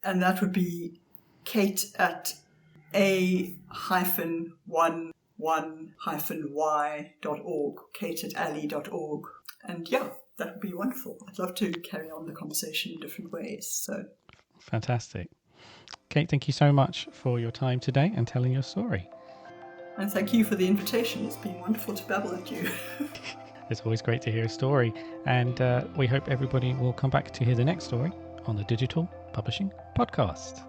that would be Kate at a-11y.org, kate@ali.org. And that would be wonderful. I'd love to carry on the conversation in different ways. So fantastic. Kate, thank you so much for your time today and telling your story. And thank you for the invitation. It's been wonderful to babble at you. It's always great to hear a story. And we hope everybody will come back to hear the next story on the Digital Publishing Podcast.